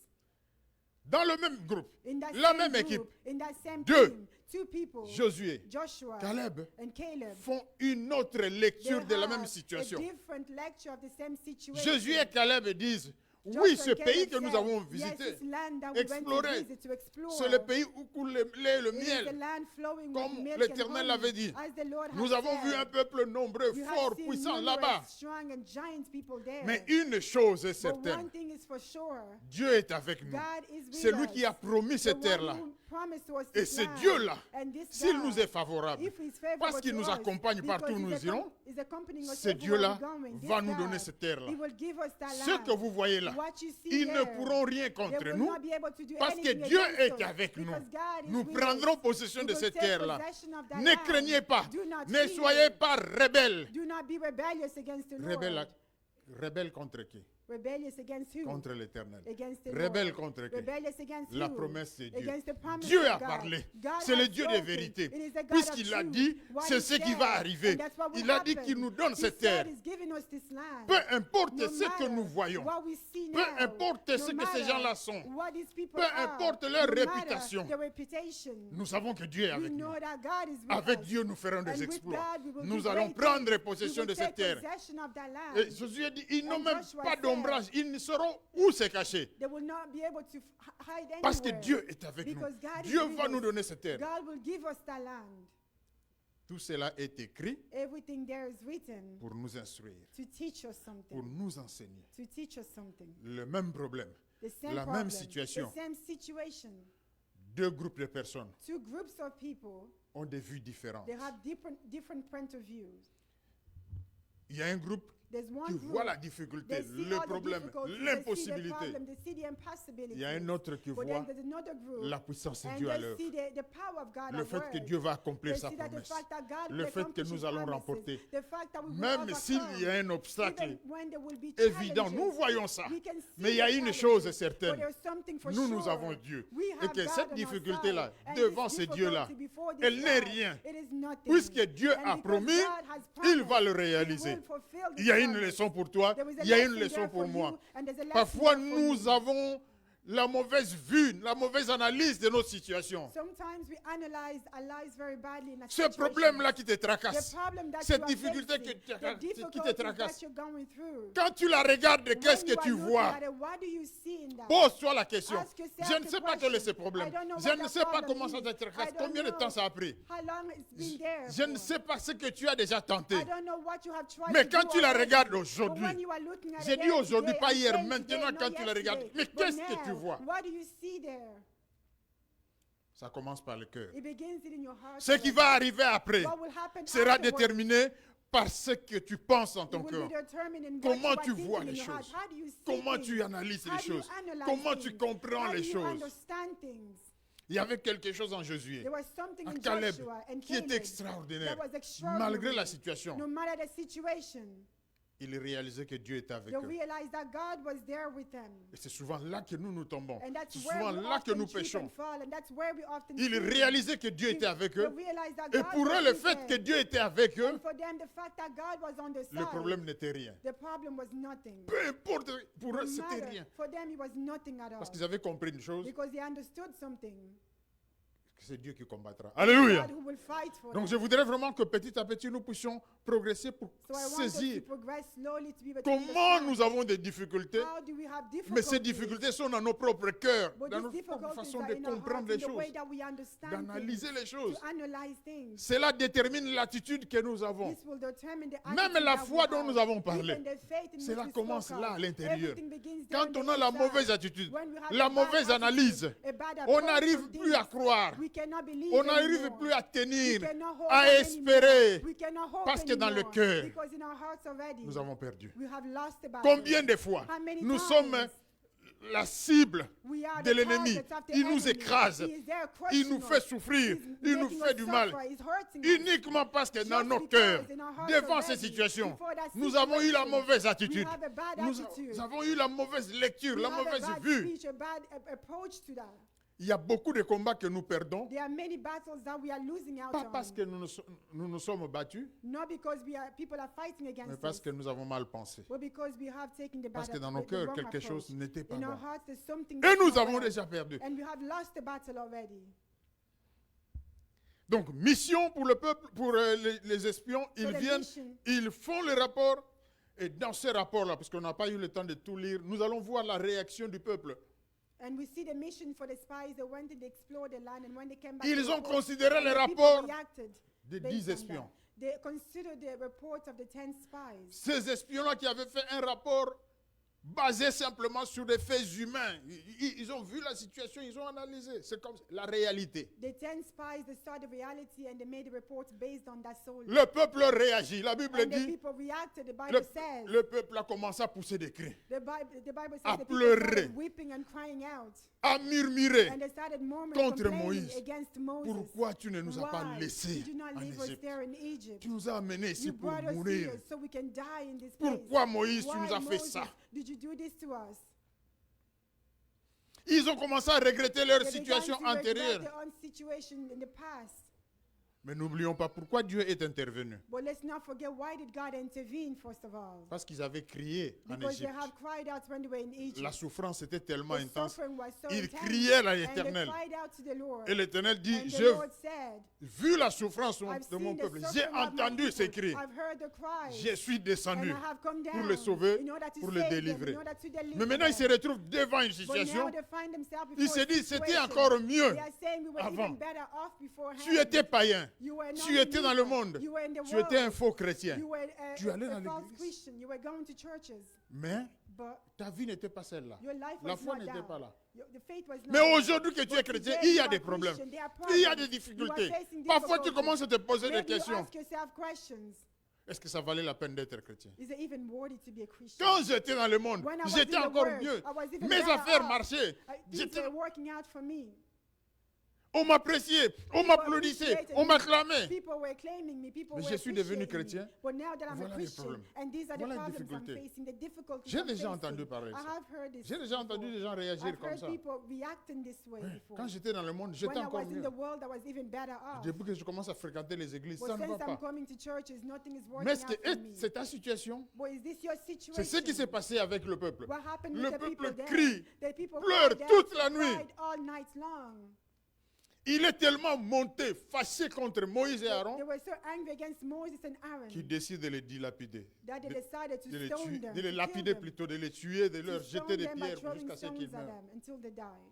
S1: Dans le même groupe,
S2: In that
S1: la
S2: same
S1: même
S2: group,
S1: équipe,
S2: in that same
S1: deux,
S2: team, two people,
S1: Josué,
S2: Joshua
S1: Caleb,
S2: and Caleb,
S1: font une autre
S2: they
S1: lecture de la
S2: have
S1: même
S2: a
S1: situation.
S2: different lecture of the same situation.
S1: Josué et Caleb disent,
S2: Joshua
S1: oui,
S2: and
S1: ce
S2: Caleb
S1: pays que
S2: said,
S1: nous avons
S2: yes,
S1: visité,
S2: this land that we went to
S1: explorer,
S2: visit, to explore,
S1: c'est le pays où coule le lait et le
S2: it is the
S1: miel.
S2: land flowing
S1: Comme
S2: with milk
S1: l'Éternel
S2: and
S1: l'avait
S2: honey.
S1: dit.
S2: As the Lord
S1: Nous
S2: has
S1: avons vu
S2: said,
S1: un peuple nombreux,
S2: we have
S1: fort,
S2: seen
S1: puissant
S2: numerous,
S1: là-bas.
S2: strong and giant people there.
S1: Mais une chose est
S2: But one
S1: certaine,
S2: thing is for sure,
S1: Dieu est avec nous.
S2: God is with
S1: C'est lui
S2: us.
S1: qui a promis
S2: The
S1: cette
S2: one
S1: terre-là.
S2: who promised us
S1: Et
S2: this
S1: c'est
S2: land.
S1: Dieu-là,
S2: And this
S1: s'il
S2: God,
S1: nous est favorable,
S2: if he's favorable
S1: parce qu'il
S2: to
S1: nous
S2: us,
S1: accompagne
S2: because
S1: partout où
S2: he's
S1: nous irons,
S2: is accompanying us
S1: ce
S2: everywhere
S1: Dieu-là
S2: we're going, this
S1: va nous
S2: God,
S1: donner cette terre-là.
S2: he will give us that
S1: Ce
S2: land.
S1: que vous voyez là,
S2: What you see
S1: ils ne
S2: there,
S1: pourront rien
S2: they
S1: contre
S2: will
S1: nous,
S2: not be able to do
S1: parce que
S2: anything
S1: Dieu
S2: against
S1: est
S2: us,
S1: avec nous.
S2: because God is
S1: Nous
S2: with
S1: prendrons
S2: us.
S1: possession
S2: We
S1: de
S2: will
S1: cette
S2: take
S1: terre-là.
S2: possession of that
S1: Ne
S2: land.
S1: craignez pas,
S2: Do not
S1: ne
S2: fear.
S1: soyez pas rebelles.
S2: Do not be rebellious against the Lord.
S1: Rebelles contre qui?
S2: Rebellious against who?
S1: Contre l'Éternel.
S2: Against the
S1: Rebelle
S2: Lord.
S1: contre qui?
S2: Rebellious against
S1: La
S2: who?
S1: promesse de Dieu.
S2: Against the promise
S1: Dieu
S2: of
S1: a
S2: God.
S1: parlé.
S2: God
S1: C'est le
S2: has
S1: Dieu des
S2: spoken.
S1: vérités.
S2: It is the God
S1: Puisqu'il
S2: of
S1: l'a
S2: truth.
S1: dit,
S2: What
S1: c'est
S2: he
S1: ce qui
S2: said,
S1: va arriver.
S2: and that's what will
S1: Il a dit
S2: happen.
S1: qu'il nous donne
S2: He
S1: cette
S2: said
S1: terre.
S2: he's giving us this land.
S1: Peu importe
S2: No
S1: ce que
S2: matter
S1: nous voyons,
S2: what we see
S1: peu
S2: now,
S1: importe
S2: no
S1: ce que ces
S2: matter
S1: gens-là sont,
S2: what these people
S1: peu
S2: are,
S1: importe leur
S2: no matter
S1: réputation,
S2: their reputation,
S1: nous savons que Dieu est
S2: we
S1: avec nous.
S2: know that God is with
S1: Avec
S2: us.
S1: Dieu, nous ferons
S2: And
S1: des
S2: with
S1: exploits.
S2: God, we will
S1: Nous
S2: do
S1: allons
S2: great
S1: prendre
S2: things.
S1: possession
S2: We
S1: de
S2: will
S1: cette
S2: take
S1: terre.
S2: possession of that land.
S1: Et Jésus a dit, ils n'ont
S2: And
S1: même
S2: Joshua
S1: pas
S2: said,
S1: d'ombrage. Ils ne sauront où se cacher.
S2: They will not be able to hide anywhere.
S1: Parce que Dieu est avec nous.
S2: Because God is
S1: Dieu
S2: with
S1: va nous
S2: us.
S1: donner cette terre.
S2: God will give us that land.
S1: Tout cela est écrit
S2: Everything there is written
S1: pour nous instruire,
S2: to teach us
S1: pour
S2: something.
S1: nous enseigner.
S2: To teach us something.
S1: Le même problème.
S2: The same
S1: La
S2: problem,
S1: même situation.
S2: The same situation.
S1: Deux groupes de personnes
S2: Two groups of people,
S1: ont des vues différentes.
S2: they have different point of views.
S1: Il y a un groupe
S2: There's one
S1: qui
S2: group,
S1: voit la difficulté,
S2: they see
S1: le
S2: all the
S1: problème,
S2: difficulties, they see the
S1: l'impossibilité.
S2: problem, they see the impossibilities.
S1: Il y a un autre qui
S2: But
S1: voit
S2: then there's another group,
S1: la puissance de
S2: and
S1: Dieu à
S2: they
S1: l'œuvre.
S2: see the power of God
S1: Le
S2: at
S1: fait que
S2: work.
S1: Dieu va accomplir
S2: They
S1: sa
S2: see that the
S1: promesse.
S2: fact that God
S1: Le
S2: will
S1: fait que
S2: accomplish
S1: nous
S2: his
S1: allons
S2: promises.
S1: remporter.
S2: The fact that we will
S1: Même s'il y a un
S2: overcome.
S1: obstacle
S2: Even when there will be
S1: évident,
S2: challenges,
S1: nous voyons ça.
S2: we can see
S1: Mais il y a
S2: the
S1: une
S2: challenges.
S1: chose
S2: But
S1: certaine.
S2: there's something for
S1: Nous, nous
S2: sure.
S1: avons Dieu.
S2: We
S1: Et
S2: have
S1: que
S2: God
S1: cette
S2: on our
S1: difficulté-là,
S2: side. And
S1: devant
S2: this
S1: ce Dieu-là,
S2: difficulty before this
S1: elle n'est
S2: God,
S1: rien.
S2: it is nothing.
S1: Puisque Dieu
S2: And
S1: a
S2: because
S1: promis,
S2: God has
S1: il va le
S2: promised, he
S1: réaliser.
S2: will fulfill this
S1: Il y a une
S2: promise.
S1: leçon pour toi,
S2: There is a
S1: il y a une
S2: lesson
S1: leçon
S2: there
S1: pour
S2: for
S1: moi.
S2: you, and there's a lesson
S1: Parfois,
S2: there for
S1: nous
S2: you.
S1: avons la mauvaise vue, la mauvaise analyse de notre situation.
S2: Sometimes we analyze our lives very badly in a
S1: Ce
S2: situation.
S1: problème-là qui te
S2: The
S1: tracasse,
S2: problem that
S1: cette
S2: you are
S1: difficulté
S2: facing,
S1: qui te
S2: the difficulties
S1: tracasse.
S2: that you're going through.
S1: Quand tu la regardes, qu'est-ce
S2: When
S1: que
S2: you are
S1: tu
S2: looking
S1: vois?
S2: at it, what do you see in that?
S1: Pose-toi la question.
S2: Ask yourself
S1: Je ne
S2: the
S1: sais pas quel est ce
S2: question.
S1: problème.
S2: I don't know
S1: Je
S2: what
S1: ne
S2: that
S1: sais pas
S2: problem
S1: comment ça
S2: is.
S1: te tracasse.
S2: I don't
S1: Combien de
S2: know
S1: temps ça a pris?
S2: How long it's been there
S1: Je ne
S2: for.
S1: sais pas ce que tu as déjà tenté.
S2: I don't know what you have tried
S1: Mais
S2: to
S1: quand
S2: do
S1: tu la
S2: already.
S1: regardes
S2: But
S1: aujourd'hui,
S2: when you are looking at
S1: j'ai
S2: it
S1: dit
S2: every
S1: aujourd'hui,
S2: day,
S1: pas
S2: I'm
S1: hier,
S2: saying
S1: maintenant
S2: today,
S1: quand
S2: not
S1: tu la regardes.
S2: yesterday,
S1: Mais
S2: but
S1: qu'est-ce que tu
S2: now,
S1: vois?
S2: What do you see there?
S1: Ça commence par le cœur.
S2: It begins in your heart.
S1: Ce qui va arriver après
S2: What will happen
S1: sera
S2: afterwards
S1: déterminé par ce que tu penses en
S2: It
S1: ton
S2: will
S1: cœur.
S2: be determined in what
S1: Comment
S2: you are
S1: tu
S2: thinking
S1: vois
S2: in
S1: les
S2: your heart.
S1: choses?
S2: How do you see
S1: Comment
S2: things?
S1: tu analyses
S2: How
S1: les
S2: do you
S1: choses?
S2: analyze
S1: Comment tu
S2: things?
S1: comprends
S2: How
S1: les
S2: do you
S1: choses?
S2: understand things?
S1: Il y avait quelque chose en Josué,
S2: There was something
S1: à
S2: in
S1: Caleb,
S2: Joshua and
S1: qui était
S2: Caleb
S1: extraordinaire.
S2: that was extraordinary.
S1: Malgré la situation,
S2: No matter the situation,
S1: il réalisait que Dieu était avec
S2: they
S1: eux.
S2: realized that God was there with them.
S1: Et c'est souvent là que nous tombons.
S2: And that's
S1: C'est
S2: where
S1: souvent
S2: we
S1: là que
S2: often
S1: nous
S2: trip
S1: péchons.
S2: and fall, and that's where we often
S1: Ils
S2: sin.
S1: réalisaient que Dieu était avec eux.
S2: They realized that
S1: Et
S2: God
S1: pour
S2: was
S1: eux, le
S2: with
S1: fait
S2: them.
S1: que Dieu était avec eux,
S2: And for them, the fact that God was on the
S1: le
S2: side,
S1: problème n'était rien.
S2: the problem was nothing.
S1: Peu importe, pour eux,
S2: No
S1: c'était
S2: matter,
S1: rien.
S2: for them, it was nothing at all.
S1: Parce qu'ils avaient compris une chose,
S2: Because they understood something.
S1: que c'est Dieu qui combattra. Alléluia.
S2: God who will fight for
S1: Donc
S2: them.
S1: je voudrais vraiment que petit à petit nous puissions progresser pour
S2: So I want us to
S1: saisir
S2: progress slowly to be able to
S1: comment
S2: understand
S1: nous avons des difficultés,
S2: how do we have
S1: mais ces
S2: difficulties.
S1: difficultés sont dans nos propres cœurs,
S2: But
S1: dans
S2: these
S1: notre propre
S2: difficulties
S1: façon
S2: are
S1: de
S2: in our
S1: comprendre
S2: hearts,
S1: les
S2: in the way
S1: choses,
S2: that we understand
S1: d'analyser
S2: things,
S1: les choses.
S2: to analyze things.
S1: Cela détermine l'attitude que nous avons.
S2: This will determine the
S1: Même
S2: attitude
S1: la
S2: that we
S1: foi dont
S2: have.
S1: nous avons parlé,
S2: Even the faith in which
S1: cela
S2: we
S1: commence
S2: spoke
S1: là,
S2: of.
S1: à l'intérieur.
S2: Everything begins there
S1: Quand
S2: on
S1: on a
S2: the
S1: la
S2: inside.
S1: mauvaise attitude,
S2: When we have
S1: la
S2: a bad
S1: mauvaise
S2: attitude,
S1: analyse,
S2: a bad
S1: on
S2: approach
S1: n'arrive
S2: on
S1: plus à
S2: things,
S1: croire,
S2: we cannot believe
S1: on n'arrive
S2: anymore.
S1: plus à tenir,
S2: We cannot hold
S1: à
S2: on
S1: espérer,
S2: anymore. We cannot hope
S1: parce que dans le
S2: anymore.
S1: cœur,
S2: Because in our hearts already,
S1: nous avons perdu.
S2: we have lost the battle.
S1: Combien de fois
S2: How many
S1: nous
S2: times
S1: sommes la cible
S2: we are
S1: de
S2: the
S1: l'ennemi?
S2: targets of the
S1: Il nous
S2: enemy.
S1: écrase,
S2: He is there
S1: il nous
S2: crushing
S1: fait
S2: us.
S1: souffrir,
S2: He's
S1: il nous
S2: making
S1: fait
S2: us
S1: du mal.
S2: suffer. He's hurting us.
S1: Uniquement parce que dans
S2: Just
S1: nos
S2: because
S1: cœurs,
S2: in our hearts
S1: devant
S2: already,
S1: ces situations,
S2: before that
S1: nous avons eu la
S2: situation,
S1: mauvaise
S2: we
S1: attitude.
S2: have a bad
S1: Nous
S2: attitude.
S1: avons eu la mauvaise lecture,
S2: We
S1: la
S2: have a
S1: mauvaise
S2: bad
S1: vue.
S2: speech, a bad approach to that.
S1: Il y a beaucoup de combats que nous perdons,
S2: There are many battles that we are losing out
S1: pas parce
S2: on.
S1: que nous nous sommes battus,
S2: Not because people are fighting
S1: mais
S2: against
S1: parce
S2: us,
S1: que nous avons mal pensé.
S2: but because we have taken the
S1: Parce que
S2: battle,
S1: dans nos
S2: the
S1: cœurs,
S2: wrong
S1: quelque
S2: approach.
S1: chose n'était pas
S2: In our
S1: bon.
S2: hearts, there's something
S1: Et
S2: that's
S1: nous
S2: not
S1: avons
S2: well,
S1: déjà perdu.
S2: and we have lost the battle already.
S1: Donc, mission pour le peuple, pour les espions,
S2: So
S1: ils
S2: the
S1: viennent,
S2: mission,
S1: ils font le rapport, et dans ce rapport-là, parce qu'on n'a pas eu le temps de tout lire, nous allons voir la réaction du peuple.
S2: and we see the mission for the spies. They went and explored the land, and when they came back,
S1: Ils
S2: the
S1: ont
S2: report-
S1: considéré
S2: and
S1: le
S2: the people
S1: rapport
S2: reacted
S1: des
S2: based
S1: 10
S2: on
S1: espions.
S2: that. They considered the reports of the 10 spies.
S1: Ces espions-là qui avaient fait un rapport basé simplement sur des faits humains. Ils ont vu la situation, ils ont analysé. C'est comme la réalité.
S2: The 10 spies, they saw the reality and they made a report based on that solely.
S1: Le peuple réagit. La Bible
S2: And the
S1: dit,
S2: people reacted. The Bible
S1: le,
S2: says,
S1: le peuple a commencé à pousser des cris,
S2: the Bible
S1: à
S2: says the people
S1: pleurer.
S2: started weeping and crying out.
S1: à murmurer.
S2: And they started murmuring,
S1: Contre
S2: complaining
S1: Moïse.
S2: against Moses.
S1: Pourquoi tu ne nous as pas
S2: Why
S1: laissés
S2: did you not
S1: en
S2: leave us
S1: Égypte?
S2: there in Egypt?
S1: Tu nous as amenés ici
S2: You
S1: pour
S2: brought us
S1: mourir.
S2: here so we can die in this place.
S1: Pourquoi Moïse, tu
S2: Why,
S1: nous as fait
S2: Moses,
S1: ça?
S2: did you do this to us?
S1: Ils ont commencé à regretter leur
S2: They began
S1: situation
S2: to regret
S1: antérieure.
S2: their own situation in the past.
S1: Mais n'oublions pas pourquoi Dieu est intervenu.
S2: But let's not forget, why did God intervene, first of all?
S1: Parce qu'ils avaient crié en
S2: Because they
S1: Égypte.
S2: have cried out when they were in Egypt.
S1: La souffrance était tellement
S2: The
S1: intense.
S2: suffering was so
S1: Ils
S2: intense,
S1: criaient à
S2: and they
S1: l'Éternel.
S2: cried out to the Lord.
S1: Et l'Éternel dit,
S2: And the
S1: j'ai
S2: Lord said,
S1: vu la souffrance
S2: I've
S1: de
S2: seen
S1: mon
S2: the
S1: peuple. J'ai
S2: suffering of my
S1: entendu ces
S2: people.
S1: cris.
S2: I've heard the cries.
S1: Je suis
S2: And
S1: descendu
S2: I have come
S1: pour
S2: down
S1: le sauver,
S2: in order to
S1: pour le
S2: save them,
S1: délivrer.
S2: in order to deliver
S1: Mais maintenant, ils se
S2: them.
S1: retrouvent devant une
S2: But
S1: situation.
S2: now they find themselves
S1: Ils
S2: before
S1: se
S2: a
S1: disent, c'était
S2: situation.
S1: encore mieux
S2: They are saying we were
S1: avant.
S2: even better off beforehand.
S1: Tu étais païen.
S2: You were
S1: Tu étais dans le monde.
S2: You were in the
S1: Tu étais un
S2: world.
S1: faux chrétien.
S2: You were
S1: Tu allais
S2: a
S1: dans
S2: false
S1: l'église.
S2: Christian. You were going to churches.
S1: Mais
S2: But
S1: ta vie n'était pas celle-là.
S2: your life
S1: La
S2: was
S1: foi
S2: not
S1: n'était
S2: down.
S1: pas là.
S2: The faith was not
S1: Mais
S2: down.
S1: aujourd'hui que tu es
S2: But
S1: chrétien,
S2: today
S1: il y
S2: you
S1: a
S2: are
S1: des problèmes.
S2: Christian, there are
S1: Il y a
S2: problems.
S1: des
S2: You are
S1: difficultés.
S2: facing
S1: Parfois, tu
S2: difficulties.
S1: commences à te poser des
S2: Maybe you
S1: questions.
S2: ask yourself questions.
S1: Est-ce que ça valait la peine d'être chrétien?
S2: Is it even worthy to be a Christian?
S1: Quand j'étais dans le monde,
S2: When I was
S1: j'étais
S2: in the
S1: encore
S2: world,
S1: mieux.
S2: I was even
S1: Mes
S2: better
S1: affaires
S2: off.
S1: marchaient.
S2: Things
S1: J'étais-
S2: were working out for me.
S1: On m'appréciait, on m'applaudissait,
S2: appreciated
S1: on
S2: me.
S1: m'acclamait.
S2: People were claiming me. People
S1: Mais
S2: were
S1: je suis devenu
S2: appreciating me.
S1: chrétien.
S2: But now that I'm
S1: Voilà
S2: a
S1: les
S2: Christian,
S1: problèmes.
S2: and these are the
S1: Voilà les
S2: problems I'm
S1: difficultés.
S2: facing, the difficulties
S1: J'ai
S2: I'm
S1: déjà
S2: facing.
S1: entendu parler de
S2: I
S1: ça.
S2: have heard this
S1: J'ai déjà entendu
S2: before.
S1: des gens réagir
S2: I've
S1: comme
S2: heard
S1: ça.
S2: people reacting this way before.
S1: Quand j'étais dans le monde, j'étais
S2: When I
S1: encore
S2: was in
S1: mieux.
S2: the world, I was even better off.
S1: Depuis que je commence à fréquenter les églises,
S2: But
S1: ça ne va
S2: since I'm
S1: pas.
S2: coming to churches, nothing is working
S1: Mais est-ce
S2: out for me.
S1: que c'est ta situation?
S2: But is this your situation?
S1: C'est ce qui s'est passé avec le peuple.
S2: What happened
S1: Le
S2: with the people
S1: peuple
S2: there?
S1: crie,
S2: The people
S1: pleure
S2: cried out,
S1: toute la nuit.
S2: cried all night long.
S1: Il est tellement monté, fâché contre Moïse et Aaron,
S2: They were so angry against Moses and Aaron
S1: qu'il décide de les dilapider.
S2: that they
S1: de-
S2: decided to
S1: De les,
S2: stone
S1: tuer,
S2: them,
S1: de les
S2: to
S1: lapider
S2: kill them,
S1: plutôt, de les tuer, de
S2: to
S1: leur
S2: stone
S1: jeter des
S2: them by
S1: pierres
S2: throwing
S1: jusqu'à ce
S2: stones
S1: qu'ils
S2: at
S1: meurent.
S2: them until they died.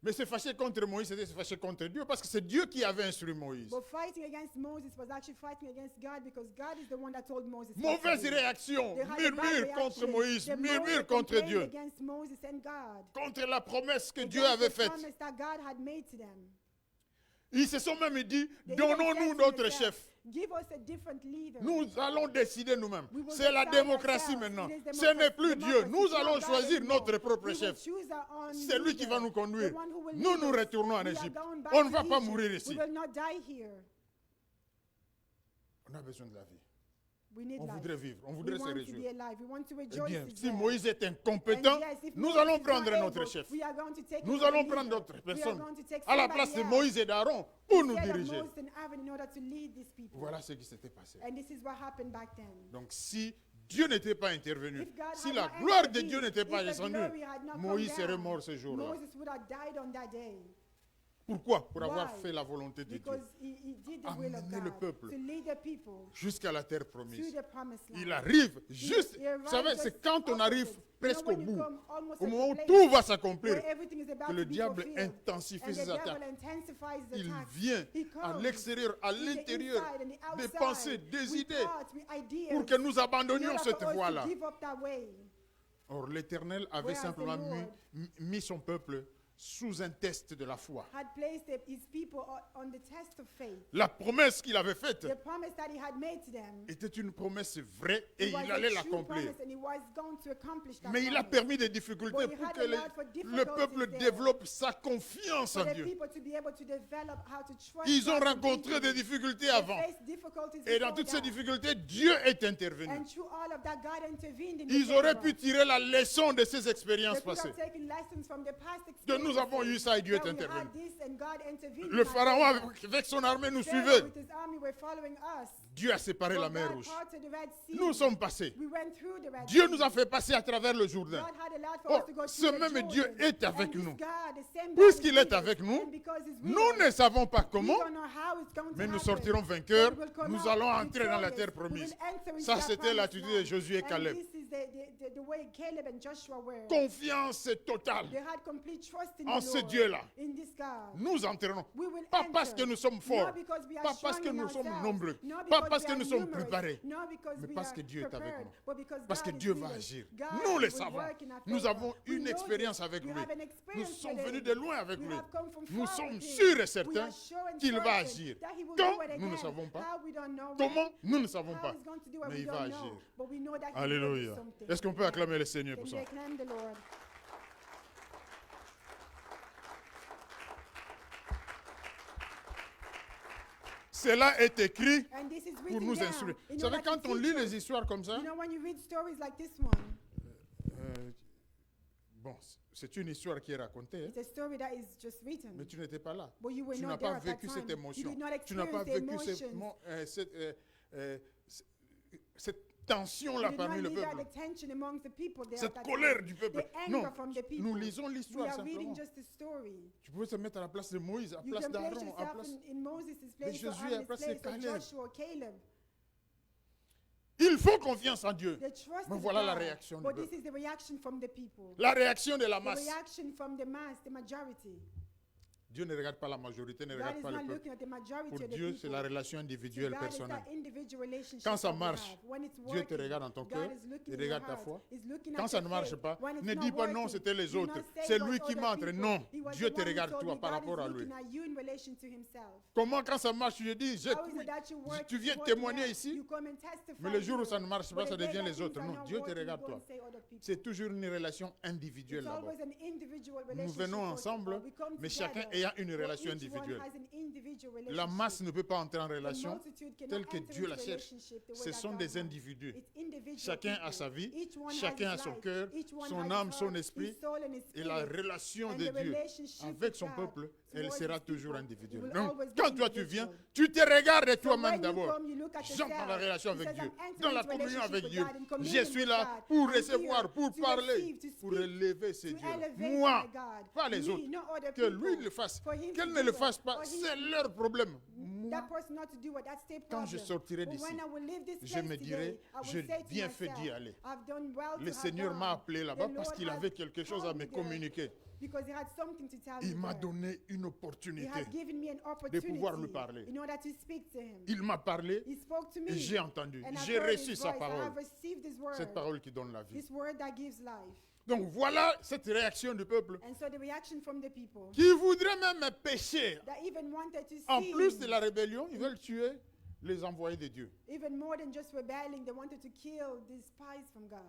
S1: Mais se fâcher contre Moïse, c'était se fâcher contre Dieu, parce que c'est Dieu qui avait instruit Moïse.
S2: But fighting against Moses was actually fighting against God because God is the one that told Moses. what to
S1: Mauvaise
S2: do.
S1: réaction,
S2: They had a bad
S1: murmure contre
S2: reaction.
S1: Moïse,
S2: They
S1: murmure contre
S2: complained
S1: Dieu,
S2: against Moses and God.
S1: contre la promesse que Dieu
S2: Against
S1: avait
S2: the
S1: faite.
S2: promise that God had made to them.
S1: Ils se sont même dit,
S2: They even
S1: donnons-nous
S2: said to
S1: notre
S2: themselves,
S1: chef.
S2: Give us a different leader.
S1: Nous allons décider nous-mêmes.
S2: We will
S1: C'est la
S2: decide
S1: démocratie
S2: ourselves.
S1: maintenant.
S2: It is
S1: Ce n'est plus
S2: democracy.
S1: Dieu. Nous
S2: It's not
S1: allons
S2: God
S1: choisir
S2: anymore.
S1: notre propre
S2: We will
S1: chef.
S2: choose our own
S1: C'est lui qui va
S2: leader,
S1: nous conduire.
S2: the one who will
S1: Nous,
S2: lead
S1: nous
S2: us.
S1: retournons en
S2: We are
S1: Égypte.
S2: going back
S1: On ne
S2: to
S1: va pas
S2: Egypt.
S1: mourir
S2: We
S1: ici.
S2: will not die here.
S1: On a besoin de la vie.
S2: We need
S1: On
S2: life.
S1: voudrait vivre. On
S2: We
S1: voudrait se
S2: want to be
S1: réjouir.
S2: alive. We want to
S1: Eh
S2: rejoice
S1: bien,
S2: in
S1: si
S2: God.
S1: Moïse est
S2: And
S1: incompétent,
S2: yes, if
S1: nous
S2: Moses
S1: allons
S2: is
S1: prendre
S2: not
S1: notre
S2: able,
S1: chef.
S2: we are going to take
S1: Nous
S2: another
S1: allons
S2: leader.
S1: prendre d'autres
S2: We are
S1: personnes
S2: going to take
S1: à la
S2: somebody
S1: place de
S2: else
S1: Moïse et d'Aaron pour nous
S2: instead of
S1: diriger.
S2: Moses and Aaron in order to lead these people.
S1: Voilà ce qui s'était passé.
S2: And this is what happened back then.
S1: Donc si Dieu n'était pas intervenu,
S2: If God
S1: si
S2: had
S1: la
S2: not
S1: gloire de
S2: intervened,
S1: Dieu n'était pas
S2: if the
S1: descendue,
S2: glory had not come
S1: Moïse serait
S2: down,
S1: mort ce jour-là.
S2: Moses would have died on that day.
S1: Pourquoi? Pour avoir
S2: Why?
S1: fait la volonté de Dieu
S2: Because he did the will of
S1: Amener le
S2: God
S1: peuple
S2: to lead the people
S1: jusqu'à la terre
S2: to
S1: promise.
S2: the promised land.
S1: Il arrive juste,
S2: He arrived
S1: vous savez,
S2: just
S1: c'est quand on arrive
S2: opposite.
S1: presque
S2: You
S1: au
S2: know, when you
S1: bout,
S2: come almost
S1: au
S2: at
S1: moment
S2: the
S1: où
S2: place
S1: tout va s'accomplir,
S2: where everything is about
S1: que
S2: to
S1: le
S2: be
S1: diable
S2: fulfilled,
S1: intensifie
S2: and the
S1: ses
S2: devil
S1: attaques.
S2: intensifies the
S1: Il
S2: attacks.
S1: vient
S2: He
S1: à
S2: comes
S1: l'extérieur, à
S2: in the
S1: l'intérieur,
S2: inside and the
S1: des
S2: outside
S1: pensées, des
S2: with
S1: idées,
S2: thoughts, with ideas,
S1: pour que nous
S2: in
S1: abandonnions
S2: order
S1: cette
S2: for us to
S1: voie-là.
S2: give up that way.
S1: Or, l'Éternel avait
S2: Whereas the
S1: simplement
S2: Lord
S1: mis son peuple sous un test de la foi.
S2: Had placed his people on the test of faith.
S1: La promesse qu'il avait faite
S2: The promise that he had made to them
S1: était une promesse vraie et
S2: it was
S1: il
S2: a
S1: allait
S2: true
S1: l'accomplir.
S2: promise, and he was going to accomplish that
S1: Mais il a
S2: promise.
S1: permis des difficultés
S2: But he
S1: pour
S2: had
S1: que
S2: allowed for
S1: le
S2: difficulties
S1: peuple
S2: there.
S1: développe sa confiance
S2: For
S1: en
S2: the
S1: Dieu.
S2: people to be able to develop how to trust
S1: Ils ont
S2: God
S1: rencontré
S2: completely.
S1: des difficultés
S2: They
S1: avant.
S2: faced difficulties
S1: Et dans
S2: before
S1: toutes ces
S2: that.
S1: difficultés, Dieu est intervenu.
S2: And through all of that, God intervened in
S1: Ils
S2: the
S1: auraient
S2: favor.
S1: pu tirer la leçon de ces
S2: They
S1: expériences
S2: could
S1: passées.
S2: have taken lessons from the past
S1: Que nous nous avons eu ça et Dieu est
S2: that we
S1: intervenu.
S2: had this and God intervened
S1: Le
S2: in our
S1: pharaon
S2: favor.
S1: avec son armée nous
S2: Pharaoh
S1: suivait.
S2: with his army were following us.
S1: Dieu a séparé la
S2: But
S1: mer
S2: God
S1: Rouge.
S2: parted the Red Sea.
S1: Nous sommes passés.
S2: We went through the Red
S1: Dieu
S2: Sea.
S1: nous a fait passer à travers le Jourdain.
S2: God had allowed for
S1: Oh,
S2: us to go
S1: ce
S2: through the
S1: même
S2: Jordan.
S1: Dieu est avec
S2: And this
S1: nous.
S2: God, the same God
S1: Puisqu'il
S2: is
S1: est
S2: with us.
S1: avec nous,
S2: And because he's with
S1: nous
S2: us,
S1: ne savons pas
S2: we
S1: comment,
S2: don't know how it's going to
S1: mais nous
S2: happen.
S1: sortirons vainqueurs.
S2: But we will come
S1: Nous
S2: out
S1: allons entrer dans la
S2: victorious.
S1: terre
S2: We will
S1: promise.
S2: enter into
S1: Ça,
S2: that
S1: c'était
S2: promised
S1: l'attitude de
S2: land.
S1: Josué et
S2: And
S1: Caleb.
S2: this is the way Caleb and Joshua were.
S1: Confiance totale
S2: They had complete trust in
S1: en
S2: the
S1: ce
S2: Lord,
S1: Dieu-là.
S2: in this God.
S1: Nous entrerons.
S2: We will
S1: Pas
S2: enter.
S1: parce que nous sommes forts,
S2: Not because we are
S1: pas parce
S2: strong
S1: que
S2: in
S1: nous sommes
S2: ourselves,
S1: nombreux,
S2: not
S1: pas
S2: because
S1: parce
S2: we
S1: que
S2: are
S1: nous sommes
S2: numerous,
S1: préparés,
S2: not because
S1: mais
S2: we
S1: parce
S2: are
S1: que Dieu est avec
S2: prepared,
S1: nous.
S2: but because
S1: Parce que
S2: God is
S1: Dieu
S2: with
S1: va
S2: us.
S1: agir.
S2: God
S1: Nous le
S2: will
S1: savons.
S2: work in our
S1: Nous
S2: favor.
S1: avons
S2: We
S1: une
S2: know
S1: expérience
S2: this.
S1: avec
S2: We
S1: lui.
S2: have an
S1: Nous
S2: experience
S1: sommes
S2: with
S1: venus
S2: him.
S1: de loin avec
S2: We
S1: lui.
S2: have come from
S1: Nous
S2: far
S1: sommes
S2: with him.
S1: sûrs et
S2: We
S1: certains
S2: are sure and
S1: qu'il va
S2: certain
S1: agir.
S2: that he will
S1: Quand?
S2: do it
S1: Nous ne
S2: again.
S1: savons pas.
S2: How we don't know
S1: Comment?
S2: when.
S1: Nous ne savons
S2: How
S1: pas.
S2: he's going to do it,
S1: Mais
S2: we
S1: il va
S2: don't
S1: agir.
S2: know. But we know that he will
S1: Alléluia.
S2: do something.
S1: Est-ce qu'on peut acclamer le Seigneur
S2: Can
S1: pour
S2: we
S1: ça?
S2: acclaim the Lord?
S1: Cela est écrit
S2: And this is
S1: pour
S2: written
S1: nous
S2: down
S1: instruire.
S2: in
S1: Vous savez,
S2: order to
S1: quand on
S2: teach
S1: lit
S2: us.
S1: les histoires comme ça,
S2: You know, when you read stories like this one,
S1: bon, c'est une histoire qui est racontée, hein,
S2: it's a story that is just written.
S1: mais tu n'étais pas là.
S2: But you were
S1: Tu
S2: not
S1: n'as
S2: there
S1: pas
S2: at that
S1: vécu
S2: time.
S1: cette
S2: You
S1: émotion.
S2: did not
S1: Tu n'as pas
S2: experience the
S1: vécu
S2: emotions.
S1: cette tension-là
S2: You did
S1: parmi
S2: not
S1: le
S2: live that
S1: peuple.
S2: the tension amongst the people there at
S1: Cette
S2: that
S1: colère
S2: time.
S1: du peuple.
S2: The anger
S1: Non,
S2: from the people.
S1: nous lisons
S2: We
S1: l'histoire
S2: are reading
S1: simplement.
S2: just a story.
S1: Tu pouvais te mettre à la place de Moïse, à la
S2: You
S1: place
S2: can place
S1: d'Aaron, à la
S2: yourself
S1: place...
S2: in Moses' place or
S1: Jésus, à la
S2: Aaron's
S1: place de
S2: place or
S1: Caleb.
S2: Joshua or Caleb.
S1: Il faut confiance en Dieu.
S2: They trusted
S1: Mais voilà la
S2: God.
S1: réaction du
S2: But this
S1: peuple.
S2: is the reaction from the people.
S1: La réaction de la
S2: The
S1: masse.
S2: reaction from the mass, the majority.
S1: Dieu ne regarde pas la majorité, ne
S2: God
S1: regarde
S2: is
S1: pas
S2: not
S1: le peuple.
S2: looking at the majority
S1: Pour
S2: of the
S1: Dieu,
S2: people.
S1: c'est la relation individuelle,
S2: God is
S1: personnelle.
S2: that individual relationship
S1: Quand ça
S2: that we
S1: marche,
S2: have. When it's
S1: Dieu te
S2: working,
S1: regarde dans ton
S2: God
S1: cœur,
S2: is looking
S1: il
S2: in your
S1: regarde ta
S2: heart.
S1: foi.
S2: He's looking
S1: Quand
S2: at
S1: ça
S2: your
S1: ne marche
S2: faith.
S1: pas,
S2: When it's
S1: ne
S2: not
S1: dis pas non,
S2: working,
S1: c'était les
S2: do
S1: autres.
S2: not say
S1: C'est
S2: it was
S1: lui qui
S2: other
S1: m'entre.
S2: people.
S1: Non,
S2: He was
S1: Dieu
S2: the
S1: te
S2: one who
S1: regarde
S2: told
S1: toi
S2: me.
S1: par
S2: God
S1: rapport
S2: is
S1: à lui.
S2: looking at you in relation to himself.
S1: Comment quand ça marche, je dis,
S2: How is it that you work
S1: tu viens
S2: working
S1: témoigner
S2: out?
S1: ici,
S2: You come and testify
S1: mais le jour où
S2: here.
S1: ça ne marche pas,
S2: But
S1: ça
S2: the day
S1: devient
S2: that
S1: les
S2: things
S1: autres.
S2: are
S1: Non,
S2: not
S1: Dieu te
S2: working,
S1: regarde
S2: you go
S1: toi.
S2: and say other people.
S1: C'est toujours une relation
S2: It's
S1: individuelle d'abord.
S2: always an individual
S1: Nous
S2: relationship
S1: venons
S2: first of all.
S1: ensemble,
S2: We come
S1: mais chacun
S2: together.
S1: ayant une
S2: But
S1: relation
S2: each one
S1: individuelle.
S2: has an individual
S1: La
S2: relationship.
S1: masse ne peut pas entrer en
S2: The
S1: relation
S2: multitude cannot
S1: telle que
S2: enter
S1: Dieu
S2: into
S1: la cherche.
S2: relationship the way
S1: Ce
S2: that
S1: sont
S2: God
S1: des
S2: wants.
S1: individus.
S2: It's individual
S1: Chacun
S2: people.
S1: a sa vie,
S2: Each one
S1: chacun
S2: has
S1: a
S2: his
S1: son
S2: life.
S1: cœur,
S2: Each one
S1: son
S2: has
S1: âme,
S2: his
S1: son
S2: heart,
S1: esprit.
S2: his soul and his
S1: Et la
S2: spirit.
S1: relation
S2: And
S1: de
S2: the
S1: Dieu
S2: relationship
S1: avec
S2: with
S1: son
S2: God
S1: peuple, elle
S2: towards
S1: sera
S2: his
S1: toujours
S2: people
S1: individuelle.
S2: will
S1: Donc,
S2: always be
S1: quand toi tu viens,
S2: individual.
S1: tu te regardes
S2: So
S1: toi-même
S2: when you
S1: d'abord.
S2: come, you look at
S1: J'entre dans la
S2: yourself.
S1: relation
S2: He
S1: avec
S2: says,
S1: Dieu,
S2: I'm entering
S1: dans la
S2: into
S1: communion
S2: relationship
S1: avec
S2: with
S1: Dieu.
S2: God, in communion
S1: Je suis
S2: with
S1: là
S2: God.
S1: pour
S2: I'm
S1: recevoir,
S2: here
S1: pour
S2: to
S1: parler,
S2: receive, to
S1: pour
S2: speak,
S1: élever ces
S2: to
S1: dieux.
S2: elevate
S1: Moi,
S2: my God.
S1: pas les
S2: Me,
S1: autres.
S2: not other
S1: Que lui
S2: people.
S1: le fasse,
S2: For him
S1: qu'elle
S2: to
S1: ne
S2: do
S1: le
S2: it.
S1: fasse pas,
S2: For him
S1: c'est
S2: to-
S1: leur problème. Moi,
S2: That person not to do it, that's their
S1: quand
S2: problem.
S1: je sortirai
S2: But
S1: d'ici,
S2: when I will leave this
S1: je
S2: place
S1: me
S2: today,
S1: dirai,
S2: I will
S1: j'ai
S2: say to
S1: bien fait
S2: myself,
S1: d'y aller.
S2: I've done well
S1: Le
S2: to have
S1: Seigneur m'a
S2: gone.
S1: appelé là-bas
S2: The
S1: parce
S2: Lord
S1: qu'il
S2: has
S1: avait quelque chose à
S2: called
S1: me
S2: me there
S1: communiquer.
S2: Because he had something to tell
S1: Il
S2: me
S1: m'a
S2: there.
S1: donné une
S2: He
S1: opportunité.
S2: had given me an
S1: pouvoir
S2: opportunity
S1: lui parler.
S2: in order to speak to him.
S1: Il m'a parlé
S2: He spoke to me.
S1: et j'ai entendu.
S2: And I've
S1: J'ai
S2: heard
S1: reçu
S2: his
S1: sa
S2: voice. I
S1: parole.
S2: have received his word.
S1: Cette parole qui donne la vie.
S2: This word that gives life.
S1: Donc voilà cette réaction du peuple
S2: And so the reaction from the people
S1: qui voudrait même pécher.
S2: that even wanted to
S1: En
S2: sin,
S1: plus de la rébellion, ils veulent tuer les envoyés de Dieu.
S2: even more than just rebelling, they wanted to kill these spies from God.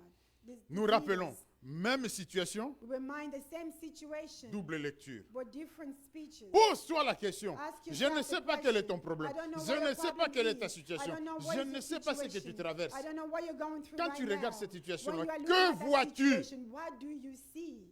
S1: Nous rappelons, même situation,
S2: We remind the same situation,
S1: double lecture.
S2: but different speeches.
S1: Pose-toi la question.
S2: Ask
S1: Je
S2: yourself
S1: ne
S2: the
S1: sais pas quel est
S2: question.
S1: ton problème.
S2: I don't know
S1: Je
S2: what
S1: ne
S2: your
S1: sais pas
S2: problem
S1: quelle est ta
S2: is.
S1: situation.
S2: I don't know what
S1: Je
S2: is
S1: ne
S2: the
S1: sais pas ce que tu
S2: situation.
S1: traverses.
S2: I don't know what you're going through
S1: Quand
S2: right
S1: tu regardes
S2: now.
S1: cette
S2: When
S1: situation-là,
S2: you are looking
S1: que
S2: at that
S1: vois-tu?
S2: situation, what do you see?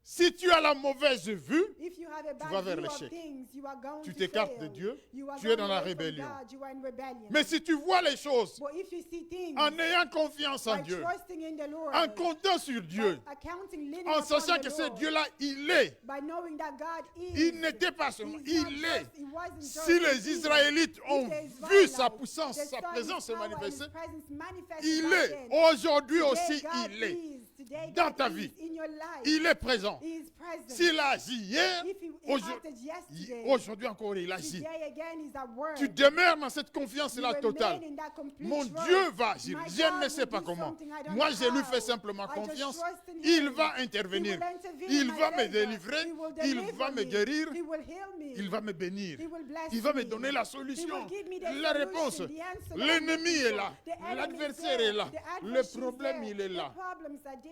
S1: Si tu as la mauvaise vue,
S2: If you have a
S1: vas
S2: bad
S1: vers
S2: view of
S1: l'échec.
S2: things, you are going
S1: tu
S2: to
S1: t'écartes
S2: fail.
S1: de Dieu,
S2: You are
S1: tu es
S2: going
S1: dans la
S2: away from
S1: rébellion.
S2: God, you are in rebellion.
S1: Mais si tu vois les choses
S2: But if you see things
S1: en ayant confiance en
S2: by
S1: Dieu,
S2: trusting in the Lord,
S1: en comptant sur Dieu,
S2: by accounting, leaning
S1: en
S2: upon
S1: sachant
S2: the
S1: que ce
S2: Lord,
S1: Dieu-là, il est.
S2: by knowing that God is,
S1: Il n'était pas seulement,
S2: he's not
S1: il est.
S2: just- he wasn't just
S1: Si les
S2: he is.
S1: Israélites
S2: If
S1: ont
S2: the
S1: vu
S2: Israelites,
S1: sa puissance,
S2: they
S1: sa
S2: saw
S1: présence
S2: his
S1: se
S2: power and his
S1: manifester,
S2: presence manifested
S1: il
S2: back
S1: est.
S2: then.
S1: Aujourd'hui
S2: Today,
S1: aussi,
S2: God
S1: il est.
S2: is. Today,
S1: Dans
S2: God
S1: ta
S2: is
S1: vie.
S2: in your life.
S1: Il est présent.
S2: He is present.
S1: S'il a agi hier,
S2: If he
S1: aujourd-
S2: acted yesterday,
S1: aujourd'hui encore, il agit.
S2: today again is at work.
S1: Tu demeures dans cette
S2: You
S1: confiance-là
S2: remain
S1: totale.
S2: in that complete
S1: Mon
S2: trust.
S1: Dieu va agir.
S2: My
S1: Je
S2: God
S1: ne sais
S2: will
S1: pas
S2: do
S1: comment.
S2: something I don't
S1: Moi,
S2: know
S1: je lui
S2: how.
S1: fais simplement
S2: I just
S1: confiance.
S2: trust in
S1: Il
S2: him.
S1: va
S2: He
S1: intervenir.
S2: will intervene
S1: Il
S2: in my
S1: va me
S2: favor.
S1: délivrer.
S2: He will
S1: Il
S2: deliver
S1: va me
S2: me.
S1: guérir.
S2: He will heal me.
S1: Il va me bénir.
S2: He will bless
S1: Il va me
S2: me.
S1: donner la
S2: He
S1: solution,
S2: will give me the
S1: la
S2: solution,
S1: réponse.
S2: the answer that I'm
S1: L'ennemi
S2: looking
S1: est
S2: for.
S1: là.
S2: The enemy is
S1: L'adversaire
S2: there.
S1: est là.
S2: The
S1: Le
S2: adversary is
S1: problème,
S2: there.
S1: il est là.
S2: The problems are there.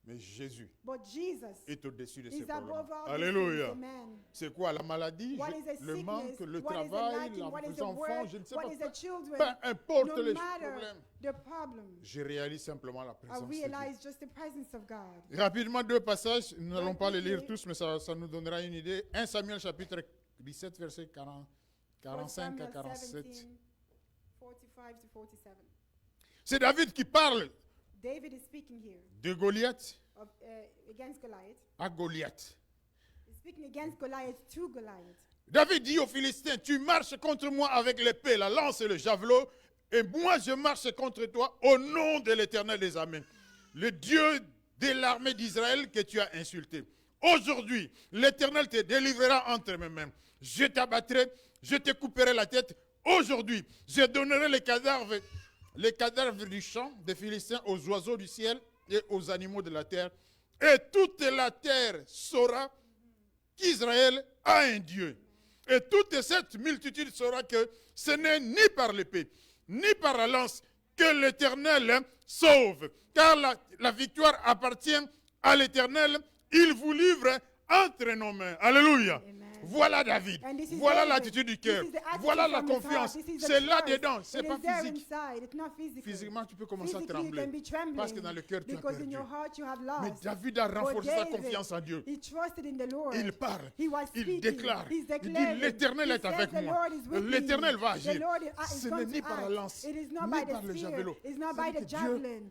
S1: Mais Jésus
S2: But Jesus
S1: est au-dessus de ces
S2: is
S1: problèmes.
S2: above all these
S1: Alléluia.
S2: things. Amen.
S1: C'est quoi la maladie,
S2: What is a
S1: le manque,
S2: sickness?
S1: le
S2: What is a
S1: travail,
S2: lacking? What is
S1: les
S2: a
S1: enfants,
S2: work?
S1: je ne sais
S2: What
S1: pas.
S2: is the children?
S1: Peu importe
S2: No
S1: les
S2: matter
S1: problèmes.
S2: the problem,
S1: Je réalise simplement la
S2: I
S1: présence de Dieu.
S2: realize just the presence of God.
S1: Rapidement, deux passages. Nous n'allons pas les lire
S2: quickly.
S1: tous, mais ça nous donnera une idée. 1 Samuel chapitre 17, verset 45 à 47.
S2: 17, 45 to 47.
S1: C'est David qui parle
S2: David is speaking here
S1: de Goliath
S2: against Goliath.
S1: à Goliath.
S2: He's speaking against Goliath to Goliath.
S1: David dit aux Philistins, tu marches contre moi avec l'épée, la lance et le javelot, et moi je marche contre toi au nom de l'Éternel des armées, le Dieu de l'armée d'Israël que tu as insulté. Aujourd'hui, l'Éternel te délivrera entre mes mains. Je t'abattrai, je te couperai la tête. Aujourd'hui, je donnerai les cadavres du champ des Philistins aux oiseaux du ciel et aux animaux de la terre. Et toute la terre saura qu'Israël a un Dieu. Et toute cette multitude saura que ce n'est ni par l'épée, ni par la lance que l'Éternel sauve. Car la victoire appartient à l'Éternel. Il vous livre entre nos mains. Alléluia.
S2: Amen.
S1: Voilà David.
S2: And this is
S1: Voilà
S2: David.
S1: l'attitude du cœur.
S2: This is the attitude
S1: Voilà la
S2: from his heart.
S1: confiance.
S2: This is the
S1: C'est
S2: trust.
S1: là-dedans. Ce n'est
S2: It
S1: pas
S2: is there
S1: physique.
S2: inside. It's not physical.
S1: Physiquement, tu peux commencer à
S2: Physically, you
S1: trembler.
S2: can be trembling
S1: Parce que dans le cœur, tu as
S2: because in
S1: perdu.
S2: your heart you have
S1: Mais
S2: lost.
S1: David a renforcé
S2: But
S1: sa
S2: David,
S1: confiance en Dieu.
S2: he trusted in the Lord.
S1: Il parle.
S2: He was
S1: Il
S2: speaking.
S1: déclare.
S2: He's
S1: Il dit,
S2: declaring.
S1: l'Éternel
S2: He
S1: est
S2: says,
S1: avec
S2: the
S1: moi.
S2: Lord is with me.
S1: L'Éternel va
S2: The
S1: agir.
S2: Lord is
S1: Ce
S2: going
S1: n'est ni
S2: to
S1: par la
S2: act.
S1: lance,
S2: It is not
S1: ni
S2: by
S1: par
S2: the
S1: le
S2: spear.
S1: javelot.
S2: It's not
S1: C'est
S2: by the
S1: que Dieu,
S2: javelin.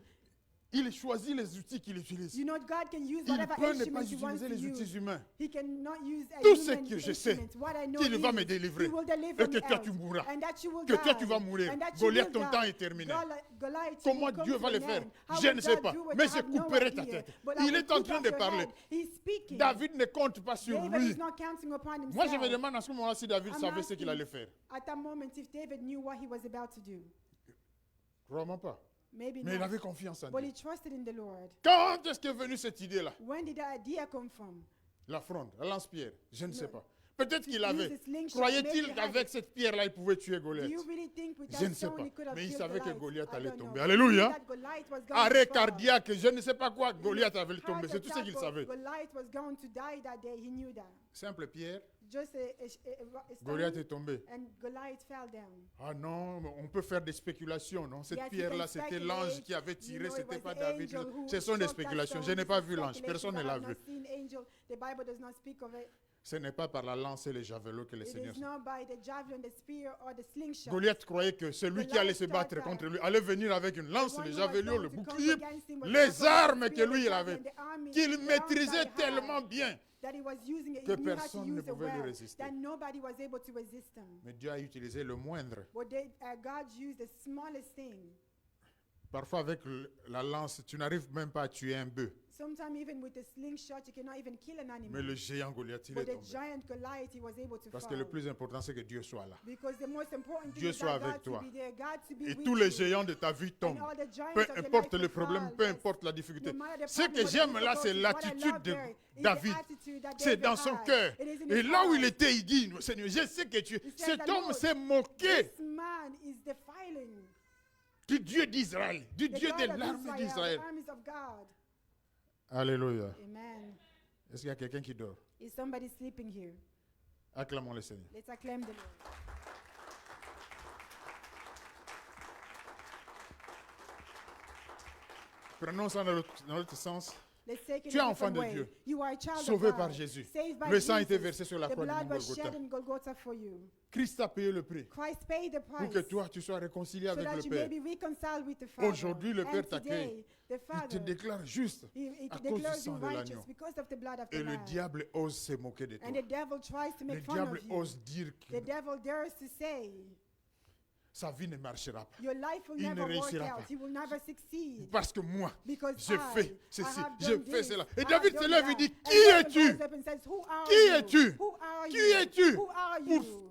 S1: il choisit les outils qu'il utilise.
S2: You know, God can use
S1: Il
S2: whatever
S1: peut ne pas
S2: instrument he wants
S1: utiliser
S2: to
S1: les
S2: use.
S1: outils humains.
S2: He cannot use a
S1: Tout ce
S2: human
S1: que je sais,
S2: instrument. What I know
S1: qu'il va
S2: is
S1: me délivrer.
S2: he will deliver
S1: Et que
S2: me
S1: toi
S2: out.
S1: tu mourras.
S2: And that you will
S1: Que toi
S2: die.
S1: tu vas mourir.
S2: And that you
S1: Goliath,
S2: will
S1: ton
S2: die.
S1: temps est terminé.
S2: Goliath,
S1: Comment
S2: will come
S1: Dieu
S2: to
S1: va
S2: an
S1: le faire?
S2: end. How
S1: Je
S2: will
S1: ne sais
S2: God
S1: pas.
S2: do it?
S1: Mais
S2: I
S1: je
S2: have no
S1: couperai ta
S2: idea.
S1: tête.
S2: But I
S1: Il
S2: will
S1: est en
S2: cut
S1: train
S2: off
S1: de
S2: your
S1: parler.
S2: head. He's speaking.
S1: David ne compte pas sur
S2: David
S1: lui.
S2: is not counting upon himself.
S1: Moi, je me demande à ce moment-là si David
S2: I'm
S1: savait ce qu'il
S2: asking
S1: allait faire.
S2: At that moment, if David knew what he was about to do,
S1: Vraiment pas.
S2: maybe
S1: Mais il
S2: not.
S1: avait confiance en
S2: But
S1: Dieu.
S2: he trusted in the Lord.
S1: Quand est-ce qu'est venue cette idée-là?
S2: When did that idea come from?
S1: La fronde, la lance-pierre. Je ne sais
S2: No.
S1: pas. Peut-être qu'il
S2: Use
S1: avait.
S2: a slingshot,
S1: Croyait-il
S2: maybe he had
S1: qu'avec
S2: it.
S1: cette pierre-là, il pouvait tuer
S2: Do
S1: Goliath?
S2: you really think with
S1: Je
S2: that
S1: ne sais
S2: stone
S1: pas.
S2: he could have
S1: Mais il
S2: killed
S1: savait que
S2: Goliath?
S1: Goliath
S2: I
S1: allait
S2: don't know.
S1: tomber.
S2: But he
S1: Alléluia.
S2: knew that Goliath was going
S1: Arrêt
S2: to fall.
S1: cardiaque, je ne sais pas quoi, Goliath avait tombé.
S2: Heart
S1: C'est tout ce qu'il
S2: attack,
S1: savait.
S2: Goliath was going to die that day. He knew that.
S1: Simple pierre,
S2: Just a stone,
S1: Goliath est tombé.
S2: and Goliath fell down.
S1: Ah non, mais on peut faire des spéculations, non? Cette
S2: Yes, you
S1: pierre-là,
S2: can
S1: c'était
S2: speculate.
S1: l'ange qui avait
S2: You
S1: tiré,
S2: know, it
S1: c'était
S2: was
S1: pas
S2: the
S1: David.
S2: angel who
S1: Ce sont des
S2: struck that
S1: spéculations.
S2: stone.
S1: Je n'ai pas
S2: This is
S1: vu l'ange,
S2: speculation.
S1: personne ne
S2: I
S1: l'a
S2: have
S1: vu.
S2: not seen angel. The Bible does not speak of it.
S1: Ce n'est pas par la lance et les javelots que le
S2: It
S1: Seigneur.
S2: is not by the javelin, the spear, or the slingshot.
S1: Goliath croyait que celui qui allait se battre contre lui allait venir avec une lance,
S2: The one
S1: les
S2: who was
S1: javelots,
S2: going
S1: le
S2: to come
S1: bouclier,
S2: against him was
S1: les
S2: the
S1: armes
S2: spear,
S1: que
S2: the
S1: lui il
S2: javelin,
S1: avait,
S2: the army,
S1: qu'il
S2: the arms
S1: maîtrisait
S2: that he had,
S1: tellement bien.
S2: that he was using it,
S1: que
S2: he knew how to
S1: personne ne
S2: use it
S1: pouvait lui
S2: well,
S1: résister.
S2: that nobody was able to resist him.
S1: Mais Dieu a utilisé le moindre.
S2: But God used the smallest thing.
S1: Parfois avec la lance, tu n'arrives même pas à tuer un bœuf.
S2: Sometimes even with a slingshot, you cannot even kill an animal.
S1: Mais le géant Goliath, il
S2: But
S1: est
S2: the
S1: tombé.
S2: giant Goliath, he was able to
S1: Parce
S2: fall.
S1: que le plus important, c'est que Dieu soit là.
S2: Because the most important thing
S1: Dieu
S2: is
S1: soit
S2: that
S1: avec
S2: God to
S1: toi.
S2: be there, God to be
S1: Et
S2: with
S1: tous les
S2: you.
S1: géants de ta vie
S2: And
S1: tombent.
S2: all the giants
S1: Peu
S2: of your
S1: importe
S2: life
S1: le
S2: will
S1: problème,
S2: fall,
S1: peu
S2: yes.
S1: importe la difficulté.
S2: No matter the
S1: Ce
S2: problem
S1: que
S2: or the
S1: j'aime là, c'est
S2: difficulty, what I
S1: l'attitude
S2: love
S1: de
S2: there is the
S1: David.
S2: attitude that
S1: C'est
S2: David
S1: dans son
S2: had.
S1: cœur.
S2: It is in
S1: Et
S2: his
S1: là où il
S2: heart.
S1: était, il dit, Seigneur, je sais que tu...
S2: He said
S1: Cet
S2: that,
S1: homme
S2: Lord,
S1: s'est moqué
S2: This man is defiling
S1: du Dieu d'Israël, du
S2: the
S1: Dieu
S2: God
S1: de
S2: of
S1: l'armée
S2: Israel,
S1: d'Israël.
S2: the armies of God.
S1: Alléluia.
S2: Amen.
S1: Est-ce qu'il y a quelqu'un qui dort?
S2: Is somebody sleeping here?
S1: Acclamons le Seigneur.
S2: Let's acclaim the Lord.
S1: Prenons ça dans l'autre sens.
S2: Let's take it
S1: Tu es
S2: a
S1: enfant
S2: different
S1: de
S2: way.
S1: Dieu.
S2: You are a child
S1: Sauvé
S2: of God.
S1: par Jésus.
S2: Saved by
S1: Le sang a
S2: Jesus.
S1: été versé sur la
S2: The
S1: croix de
S2: blood was
S1: Golgotha.
S2: shed in Golgotha for you.
S1: Christ a payé le prix
S2: Christ paid the
S1: pour
S2: price
S1: que toi, tu sois réconcilié
S2: so
S1: avec
S2: that
S1: le
S2: you may
S1: Père.
S2: be reconciled with the Father.
S1: Aujourd'hui, le Père
S2: And
S1: t'accueille.
S2: today, the
S1: Il te
S2: Father,
S1: déclare juste
S2: he
S1: à cause du
S2: declares you
S1: sang de
S2: righteous
S1: l'agneau.
S2: because of the blood of the
S1: Et le
S2: Lamb.
S1: diable ose se moquer de toi.
S2: And the devil tries to
S1: Le
S2: make fun
S1: diable
S2: of you.
S1: ose dire que
S2: The devil dares to say,
S1: sa vie ne marchera pas.
S2: your life will
S1: Il ne
S2: never work
S1: réussira
S2: out.
S1: pas.
S2: You will never succeed.
S1: Parce que moi,
S2: Because
S1: j'ai fait ceci, j'ai fait cela. Et
S2: I
S1: David
S2: have
S1: se
S2: done
S1: lève et
S2: that.
S1: dit,
S2: And
S1: qui
S2: David
S1: es-tu?
S2: rose up and says, Who are
S1: Qui
S2: you?
S1: es-tu?
S2: Who are
S1: Qui
S2: you?
S1: es-tu?
S2: Who are
S1: Pour
S2: you?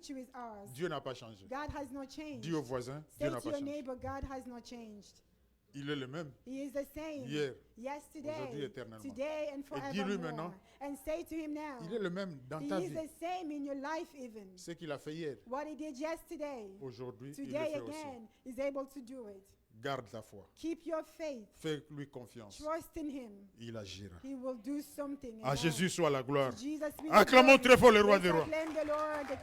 S2: victory is ours.
S1: Dieu n'a pas changé.
S2: God has not changed.
S1: Dis au voisin, Dieu
S2: Say
S1: n'a
S2: to
S1: pas
S2: your
S1: changé.
S2: neighbor, God has not changed.
S1: Il est le même.
S2: He is the same.
S1: Hier, aujourd'hui,
S2: Yesterday,
S1: éternellement.
S2: today, and
S1: dis-lui
S2: forevermore.
S1: maintenant,
S2: And say to him now,
S1: Il est le même dans
S2: he
S1: ta
S2: is
S1: vie.
S2: the same in your life even.
S1: Ce qu'il a fait hier,
S2: What he did yesterday,
S1: aujourd'hui, il le
S2: today
S1: fait aussi.
S2: again, is able to do it.
S1: Garde ta foi.
S2: Keep your faith.
S1: Fais-lui confiance.
S2: Trust in him.
S1: Il agira.
S2: He will do something.
S1: À
S2: Amen.
S1: Jésus soit la gloire.
S2: To Jesus be the
S1: Acclamons
S2: glory.
S1: très fort le roi
S2: Let's
S1: des rois.
S2: acclaim the Lord, the King